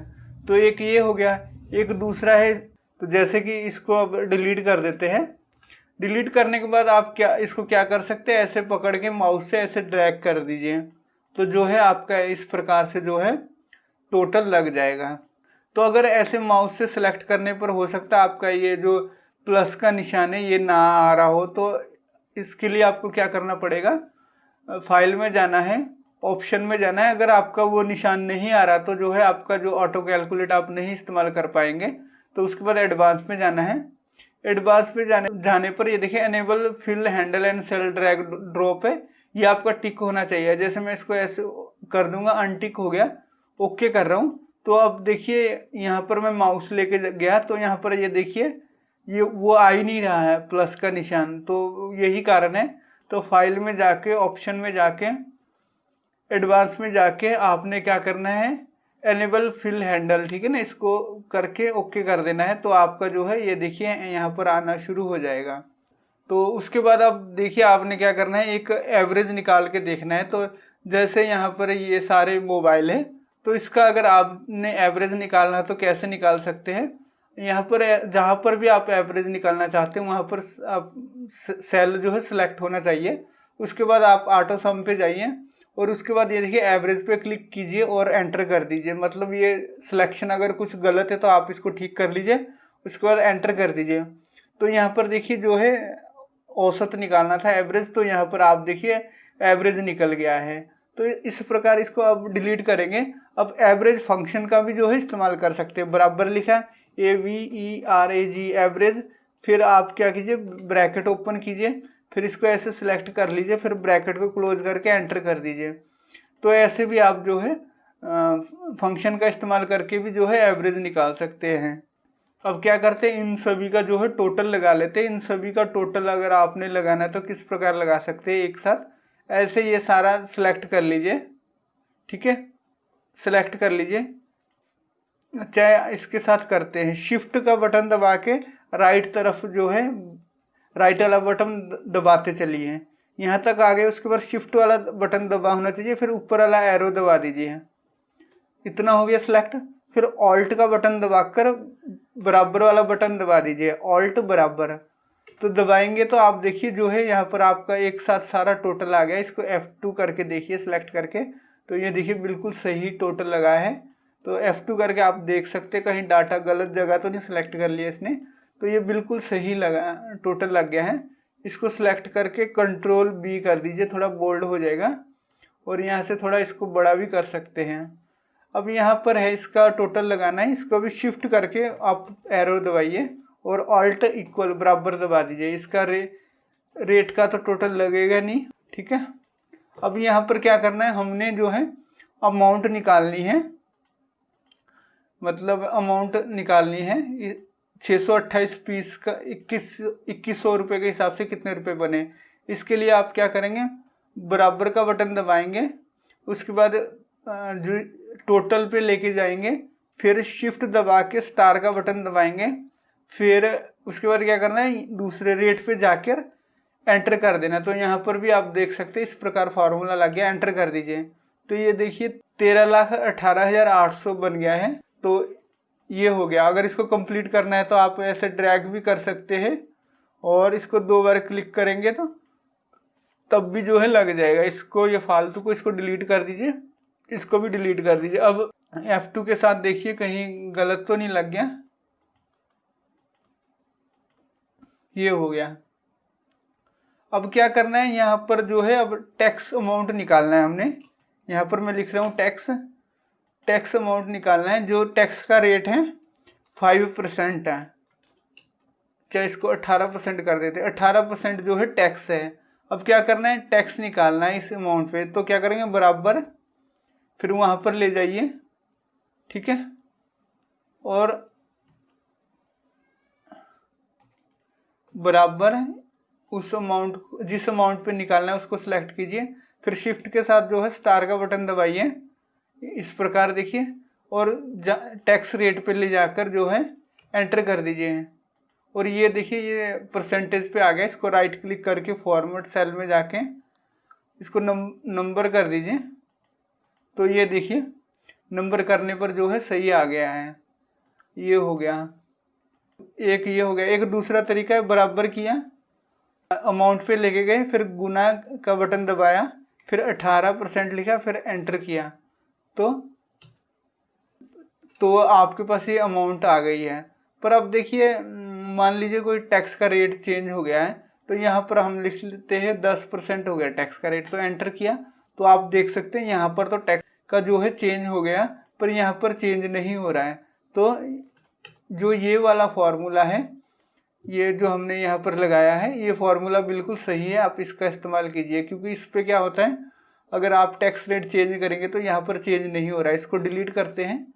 S1: तो एक ये हो गया, एक दूसरा है, तो जैसे कि इसको अब डिलीट कर देते हैं। डिलीट करने के बाद आप इसको क्या कर सकते हैं, ऐसे पकड़ के माउस से ऐसे ड्रैग कर दीजिए, तो जो है आपका इस प्रकार से जो है टोटल लग जाएगा। तो अगर ऐसे माउस से सिलेक्ट करने पर हो सकता है आपका ये जो प्लस का निशान है ये ना आ रहा हो, तो इसके लिए आपको क्या करना पड़ेगा, फाइल में जाना है, ऑप्शन में जाना है। अगर आपका वो निशान नहीं आ रहा तो जो है आपका जो ऑटो कैलकुलेट आप नहीं इस्तेमाल कर पाएंगे, तो उसके बाद एडवांस में जाना है। एडवांस में जाने पर ये देखिए enable fill handle and cell drag drop है, ये आपका टिक होना चाहिए। जैसे मैं इसको ऐसे कर दूंगा, अनटिक हो गया, ओके कर रहा हूँ। तो अब देखिए यहाँ पर मैं माउस लेके गया तो यहाँ पर ये देखिए ये वो आ ही नहीं रहा है प्लस का निशान, तो यही कारण है। तो फाइल में जाके ऑप्शन में जाके एडवांस में जाके आपने क्या करना है, एनेबल फिल हैंडल, ठीक है ना, इसको करके ओके कर देना है। तो आपका जो है ये देखिए यहाँ पर आना शुरू हो जाएगा। तो उसके बाद अब देखिए आपने क्या करना है, एक एवरेज निकाल के देखना है। तो जैसे यहाँ पर ये सारे मोबाइल है, तो इसका अगर आपने एवरेज निकालना है तो कैसे निकाल सकते हैं, यहाँ पर जहाँ पर भी आप एवरेज निकालना चाहते हैं वहाँ पर आप सेल जो है सिलेक्ट होना चाहिए। उसके बाद आप ऑटो सम पे जाइए और उसके बाद ये देखिए एवरेज पे क्लिक कीजिए और एंटर कर दीजिए। मतलब ये सिलेक्शन अगर कुछ गलत है तो आप इसको ठीक कर लीजिए, उसके बाद एंटर कर दीजिए। तो यहाँ पर देखिए जो है औसत निकालना था एवरेज, तो यहाँ पर आप देखिए एवरेज निकल गया है। तो इस प्रकार इसको अब डिलीट करेंगे। अब एवरेज फंक्शन का भी जो है इस्तेमाल कर सकते हैं, बराबर लिखा AVERAG एवरेज, फिर आप क्या कीजिए, ब्रैकेट ओपन कीजिए, फिर इसको ऐसे सिलेक्ट कर लीजिए, फिर ब्रैकेट को क्लोज करके एंटर कर दीजिए। तो ऐसे भी आप जो है फंक्शन का इस्तेमाल करके भी जो है एवरेज निकाल सकते हैं। अब क्या करते हैं, इन सभी का जो है टोटल लगा लेते हैं। इन सभी का टोटल अगर आपने लगाना है तो किस प्रकार लगा सकते हैं एक साथ, ऐसे ये सारा सिलेक्ट कर लीजिए, ठीक है, सिलेक्ट कर लीजिए। चाहे इसके साथ करते हैं, शिफ्ट का बटन दबा के राइट तरफ जो है राइट वाला बटन दबाते चलिए, यहाँ तक आ गए। उसके बाद शिफ्ट वाला बटन दबा होना चाहिए, फिर ऊपर वाला एरो दबा दीजिए। इतना हो गया सिलेक्ट। फिर ऑल्ट का बटन दबाकर बराबर वाला बटन दबा दीजिए, ऑल्ट बराबर। तो दबाएंगे तो आप देखिए जो है यहाँ पर आपका एक साथ सारा टोटल आ गया। इसको F2 करके देखिए सिलेक्ट करके, तो ये देखिए बिल्कुल सही टोटल लगा है। तो F2 करके आप देख सकते हैं कहीं डाटा गलत जगह तो नहीं सिलेक्ट कर लिया इसने, तो ये बिल्कुल सही लगा, टोटल लग गया है। इसको सिलेक्ट करके कंट्रोल B कर दीजिए, थोड़ा बोल्ड हो जाएगा, और यहाँ से थोड़ा इसको बड़ा भी कर सकते हैं। अब यहाँ पर है इसका टोटल लगाना है, इसको भी शिफ्ट करके आप एरो दबाइए और ऑल्ट इक्वल बराबर दबा दीजिए। इसका रेट का तो टोटल लगेगा नहीं, ठीक है। अब यहाँ पर क्या करना है, हमने जो है अमाउंट निकालनी है, मतलब अमाउंट निकालनी है 628 पीस का 2100 रुपये के हिसाब से कितने रुपए बने। इसके लिए आप क्या करेंगे, बराबर का बटन दबाएंगे, उसके बाद जो टोटल पे लेके जाएंगे, फिर शिफ्ट दबा के स्टार का बटन दबाएंगे, फिर उसके बाद क्या करना है, दूसरे रेट पे जाकर एंटर कर देना। तो यहाँ पर भी आप देख सकते हैं इस प्रकार फार्मूला लग गया, एंटर कर दीजिए। तो ये देखिए 13,18,800 बन गया है। तो ये हो गया। अगर इसको कंप्लीट करना है तो आप ऐसे ड्रैग भी कर सकते हैं, और इसको 2 बार क्लिक करेंगे तो तब भी जो है लग जाएगा। इसको, ये फालतू को इसको डिलीट कर दीजिए, इसको भी डिलीट कर दीजिए। अब F2 के साथ देखिए कहीं गलत तो नहीं लग गया, ये हो गया। अब क्या करना है, यहाँ पर जो है अब टैक्स अमाउंट निकालना है हमने। यहाँ पर मैं लिख रहा हूँ टैक्स अमाउंट निकालना है। जो टैक्स का रेट है 5% है, चाहे इसको 18% कर देते, 18% जो है टैक्स है। अब क्या करना है, टैक्स निकालना है इस अमाउंट पे। तो क्या करेंगे, बराबर, फिर वहाँ पर ले जाइए, ठीक है, और बराबर उस अमाउंट, जिस अमाउंट पे निकालना है उसको सिलेक्ट कीजिए, फिर शिफ्ट के साथ जो है स्टार का बटन दबाइए, इस प्रकार देखिए, और टैक्स रेट पे ले जाकर जो है एंटर कर दीजिए। और ये देखिए ये परसेंटेज पे आ गया। इसको राइट क्लिक करके फॉर्मेट सेल में जाके इसको नंबर कर दीजिए। तो ये देखिए नंबर करने पर जो है सही आ गया है, ये हो गया। एक ये हो गया। एक दूसरा तरीका है, बराबर किया, अमाउंट पे लेके गए, फिर गुना का बटन दबाया, फिर 18% लिखा, फिर एंटर किया, तो आपके पास ये अमाउंट आ गई है। पर अब देखिए मान लीजिए कोई टैक्स का रेट चेंज हो गया है, तो यहाँ पर हम लिख लेते हैं 10% हो गया टैक्स का रेट, तो एंटर किया, तो आप देख सकते हैं यहाँ पर तो टैक्स का जो है चेंज हो गया, पर यहाँ पर चेंज नहीं हो रहा है। तो जो ये वाला फॉर्मूला है, ये जो हमने यहाँ पर लगाया है, ये फॉर्मूला बिल्कुल सही है, आप इसका इस्तेमाल कीजिए। क्योंकि इस पर क्या होता है, अगर आप टैक्स रेट चेंज करेंगे तो यहाँ पर चेंज नहीं हो रहा है। इसको डिलीट करते हैं,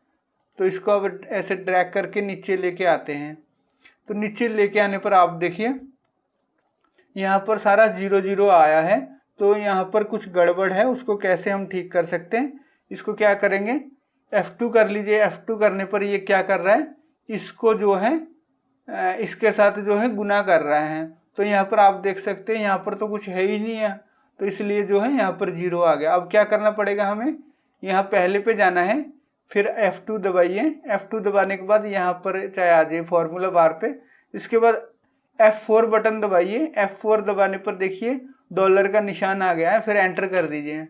S1: तो इसको अब ऐसे ड्रैग करके नीचे लेके आते हैं। तो नीचे लेके आने पर आप देखिए यहाँ पर सारा 0 आया है। तो यहाँ पर कुछ गड़बड़ है, उसको कैसे हम ठीक कर सकते हैं। इसको क्या करेंगे, F2 कर लीजिए। F2 करने पर ये क्या कर रहा है, इसको जो है इसके साथ जो है गुना कर रहा है। तो यहाँ पर आप देख सकते हैं यहाँ पर तो कुछ है ही नहीं है, तो इसलिए जो है यहाँ पर 0 आ गया। अब क्या करना पड़ेगा, हमें यहाँ पहले पे जाना है, फिर F2 दबाइए। F2 दबाने के बाद यहाँ पर चाहे आ जाइए फॉर्मूला बार पे। इसके बाद F4 बटन दबाइए। F4 दबाने पर देखिए डॉलर का निशान आ गया है, फिर एंटर कर दीजिए।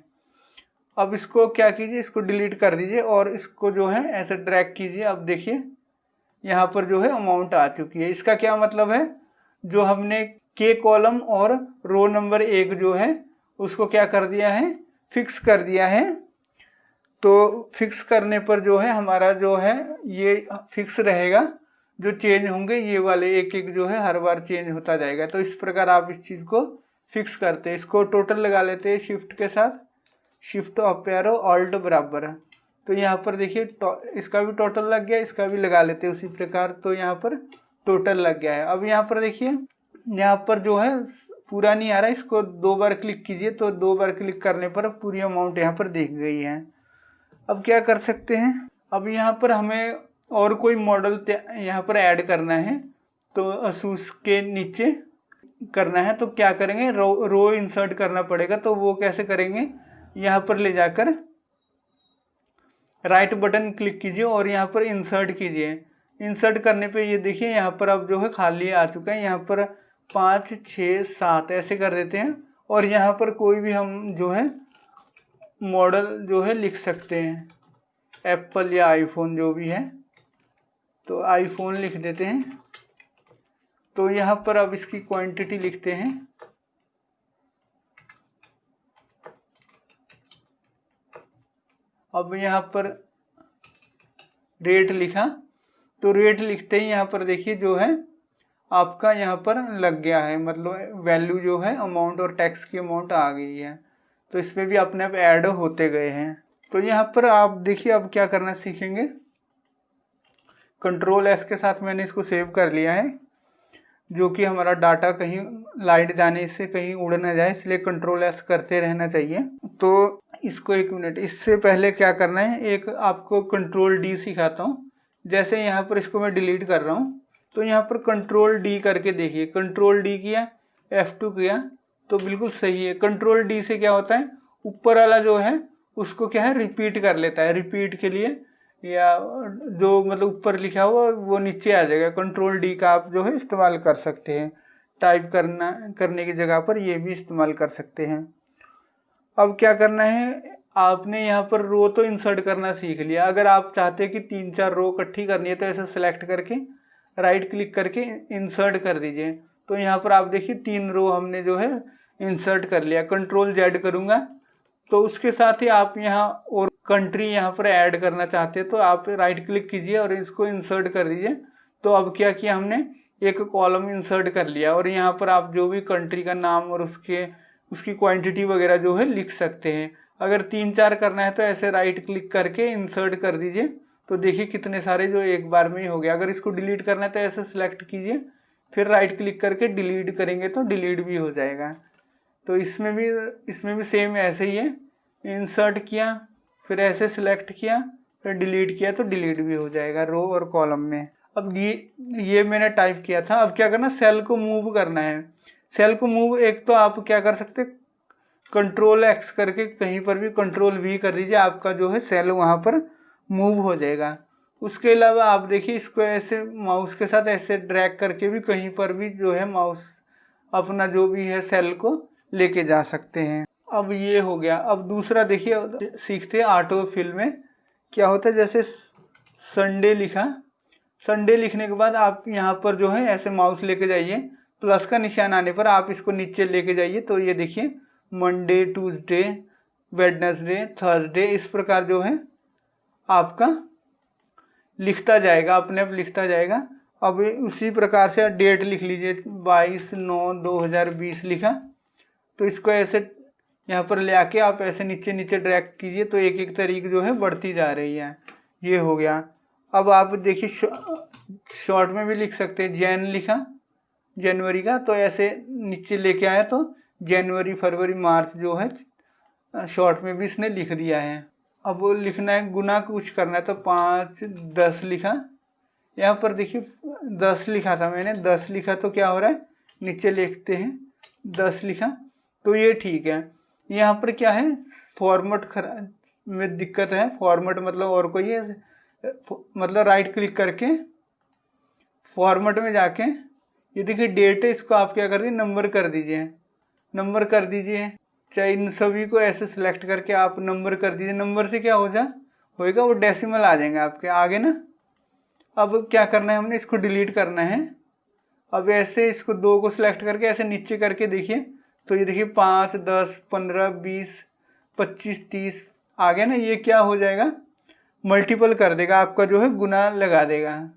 S1: अब इसको क्या कीजिए, इसको डिलीट कर दीजिए और इसको जो है ऐसे ड्रैग कीजिए। अब देखिए यहाँ पर जो है अमाउंट आ चुकी है। इसका क्या मतलब है, जो हमने के कॉलम और रो नंबर 1 जो है उसको क्या कर दिया है, फिक्स कर दिया है। तो फिक्स करने पर जो है हमारा जो है ये फिक्स रहेगा। जो चेंज होंगे ये वाले एक एक जो है हर बार चेंज होता जाएगा। तो इस प्रकार आप इस चीज़ को फिक्स करते हैं। इसको टोटल लगा लेते हैं शिफ्ट के साथ, शिफ्ट अप एरो ऑल्ट बराबर है। तो यहाँ पर देखिए इसका भी टोटल लग गया, इसका भी लगा लेते हैं उसी प्रकार। तो यहाँ पर टोटल लग गया है। अब यहाँ पर देखिए यहाँ पर जो है पूरा नहीं आ रहा, इसको 2 बार क्लिक कीजिए तो 2 बार क्लिक करने पर पूरी अमाउंट यहाँ पर दिख गई है। अब क्या कर सकते हैं, अब यहाँ पर हमें और कोई मॉडल यहाँ पर ऐड करना है। तो असूस के नीचे करना है तो क्या करेंगे, रो इंसर्ट करना पड़ेगा। तो वो कैसे करेंगे, यहाँ पर ले जाकर राइट बटन क्लिक कीजिए और यहाँ पर इंसर्ट कीजिए। इंसर्ट करने पे ये देखिए यहाँ पर अब जो है खाली आ चुका है। यहाँ पर 5 6 7 ऐसे कर देते हैं और यहाँ पर कोई भी हम जो है मॉडल जो है लिख सकते हैं, एप्पल या आईफोन जो भी है। तो आईफोन लिख देते हैं। तो यहाँ पर अब इसकी क्वांटिटी लिखते हैं, अब यहाँ पर रेट लिखा। तो रेट लिखते ही यहाँ पर देखिए जो है आपका यहाँ पर लग गया है, मतलब वैल्यू जो है अमाउंट और टैक्स की अमाउंट आ गई है। तो इसमें भी अपने आप ऐड होते गए हैं। तो यहाँ पर आप देखिए अब क्या करना सीखेंगे, कंट्रोल एस के साथ मैंने इसको सेव कर लिया है, जो कि हमारा डाटा कहीं लाइट जाने से कहीं उड़ ना जाए, इसलिए कंट्रोल एस करते रहना चाहिए। तो इसको 1 मिनट, इससे पहले क्या करना है, एक आपको कंट्रोल डी सिखाता हूँ। जैसे यहाँ पर इसको मैं डिलीट कर रहा हूँ तो यहाँ पर कंट्रोल डी करके देखिए, कंट्रोल डी किया, F2 किया तो बिल्कुल सही है। कंट्रोल डी से क्या होता है, ऊपर वाला जो है उसको क्या है रिपीट कर लेता है, रिपीट के लिए या जो मतलब ऊपर लिखा हुआ वो नीचे आ जाएगा। कंट्रोल डी का आप जो है इस्तेमाल कर सकते हैं, टाइप करने की जगह पर ये भी इस्तेमाल कर सकते हैं। अब क्या करना है, आपने यहाँ पर रो तो इंसर्ट करना सीख लिया। अगर आप चाहते हैं कि 3-4 रो इकट्ठी करनी है तो ऐसे सेलेक्ट करके राइट क्लिक करके इंसर्ट कर दीजिए। तो यहाँ पर आप देखिए 3 रो हमने जो है इंसर्ट कर लिया। कंट्रोल जेड करूँगा तो उसके साथ ही आप यहाँ और कंट्री यहाँ पर ऐड करना चाहते हैं तो आप राइट क्लिक कीजिए और इसको इंसर्ट कर दीजिए। तो अब क्या किया हमने, एक कॉलम इंसर्ट कर लिया और यहाँ पर आप जो भी कंट्री का नाम और उसकी क्वांटिटी वगैरह जो है लिख सकते हैं। अगर 3-4 करना है तो ऐसे राइट क्लिक करके इंसर्ट कर दीजिए। तो देखिए कितने सारे जो एक बार में ही हो गया। अगर इसको डिलीट करना है तो ऐसे सिलेक्ट कीजिए, फिर राइट क्लिक करके डिलीट करेंगे तो डिलीट भी हो जाएगा। तो इसमें भी सेम ऐसे ही है, इंसर्ट किया फिर ऐसे सिलेक्ट किया फिर डिलीट किया तो डिलीट भी हो जाएगा रो और कॉलम में। अब ये मैंने टाइप किया था। अब क्या करना, सेल को मूव करना है। सेल को मूव एक तो आप क्या कर सकते, कंट्रोल एक्स करके कहीं पर भी कंट्रोल वी कर दीजिए, आपका जो है सेल वहाँ पर मूव हो जाएगा। उसके अलावा आप देखिए इसको ऐसे माउस के साथ ऐसे ड्रैग करके भी कहीं पर भी जो है माउस अपना जो भी है सेल को लेके जा सकते हैं। अब ये हो गया। अब दूसरा देखिए सीखते हैं ऑटो फिल में क्या होता है। जैसे संडे लिखा, संडे लिखने के बाद आप यहाँ पर जो है ऐसे माउस लेके जाइए, प्लस का निशान आने पर आप इसको नीचे लेके जाइए तो ये देखिए मंडे, ट्यूसडे, वेडनेसडे, थर्सडे, इस प्रकार जो है आपका लिखता जाएगा, अपने आप लिखता जाएगा। अब उसी प्रकार से डेट लिख लीजिए, 22/9/2020 लिखा। तो इसको ऐसे यहाँ पर ले आके आप ऐसे नीचे नीचे ड्रैग कीजिए तो एक एक तारीख जो है बढ़ती जा रही है। ये हो गया। अब आप देखिए शॉर्ट में भी लिख सकते हैं, जैन लिखा जनवरी का तो ऐसे नीचे लेके आया तो जनवरी, फरवरी, मार्च जो है शॉर्ट में भी इसने लिख दिया है। अब वो लिखना है, गुना कुछ करना है तो 5-10 लिखा। यहाँ पर देखिए 10 लिखा था मैंने, 10 लिखा तो क्या हो रहा है, नीचे लिखते हैं 10 लिखा तो ये ठीक है। यहाँ पर क्या है, फॉर्मेट में दिक्कत है। फॉर्मेट मतलब और कोई है, मतलब राइट क्लिक करके फॉर्मेट में जाके ये देखिए डेट है, इसको आप क्या कर दीजिए नंबर कर दीजिए, नंबर कर दीजिए। चाहे इन सभी को ऐसे सिलेक्ट करके आप नंबर कर दीजिए। नंबर से क्या होएगा वो डेसिमल आ जाएंगे आपके आगे ना। अब क्या करना है, हमने इसको डिलीट करना है। अब ऐसे इसको 2 को सिलेक्ट करके ऐसे नीचे करके देखिए तो ये देखिए 5, 10, 15, 20, 25, 30 आ गया ना। ये क्या हो जाएगा, मल्टीपल कर देगा आपका जो है, गुना लगा देगा।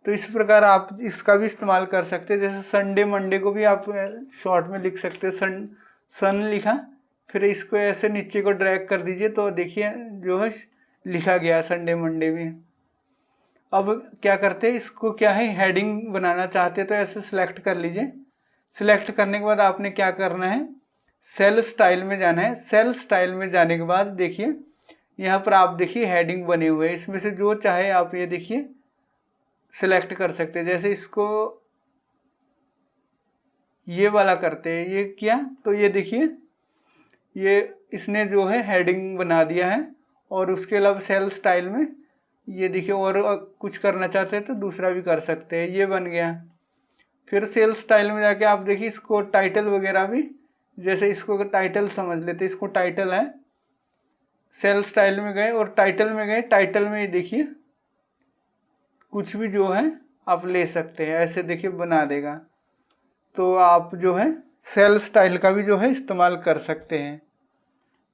S1: तो इस प्रकार आप इसका भी इस्तेमाल कर सकते हैं। जैसे संडे मंडे को भी आप शॉर्ट में लिख सकते हैं, सन लिखा, फिर इसको ऐसे नीचे को ड्रैग कर दीजिए तो देखिए जो है लिखा गया संडे मंडे भी। अब क्या करते हैं, इसको क्या है हेडिंग बनाना चाहते हैं तो ऐसे सिलेक्ट कर लीजिए। सिलेक्ट करने के बाद आपने क्या करना है, सेल स्टाइल में जाना है। सेल स्टाइल में जाने के बाद देखिए यहाँ पर आप देखिए हेडिंग बने हुए हैं, इसमें से जो चाहे आप ये देखिए सिलेक्ट कर सकते हैं। जैसे इसको ये वाला करते हैं, ये किया तो ये देखिए ये इसने जो है हेडिंग बना दिया है। और उसके अलावा सेल स्टाइल में ये देखिए और कुछ करना चाहते हैं तो दूसरा भी कर सकते हैं, ये बन गया। फिर सेल स्टाइल में जाके आप देखिए इसको टाइटल वगैरह भी, जैसे इसको टाइटल समझ लेते, इसको टाइटल है, सेल स्टाइल में गए और टाइटल में गए, टाइटल में ये देखिए कुछ भी जो है आप ले सकते हैं, ऐसे देखिए बना देगा। तो आप जो है सेल स्टाइल का भी जो है इस्तेमाल कर सकते हैं।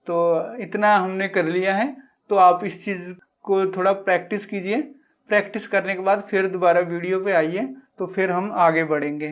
S1: तो इतना हमने कर लिया है, तो आप इस चीज़ को थोड़ा प्रैक्टिस कीजिए। प्रैक्टिस करने के बाद फिर दोबारा वीडियो पे आइए तो फिर हम आगे बढ़ेंगे।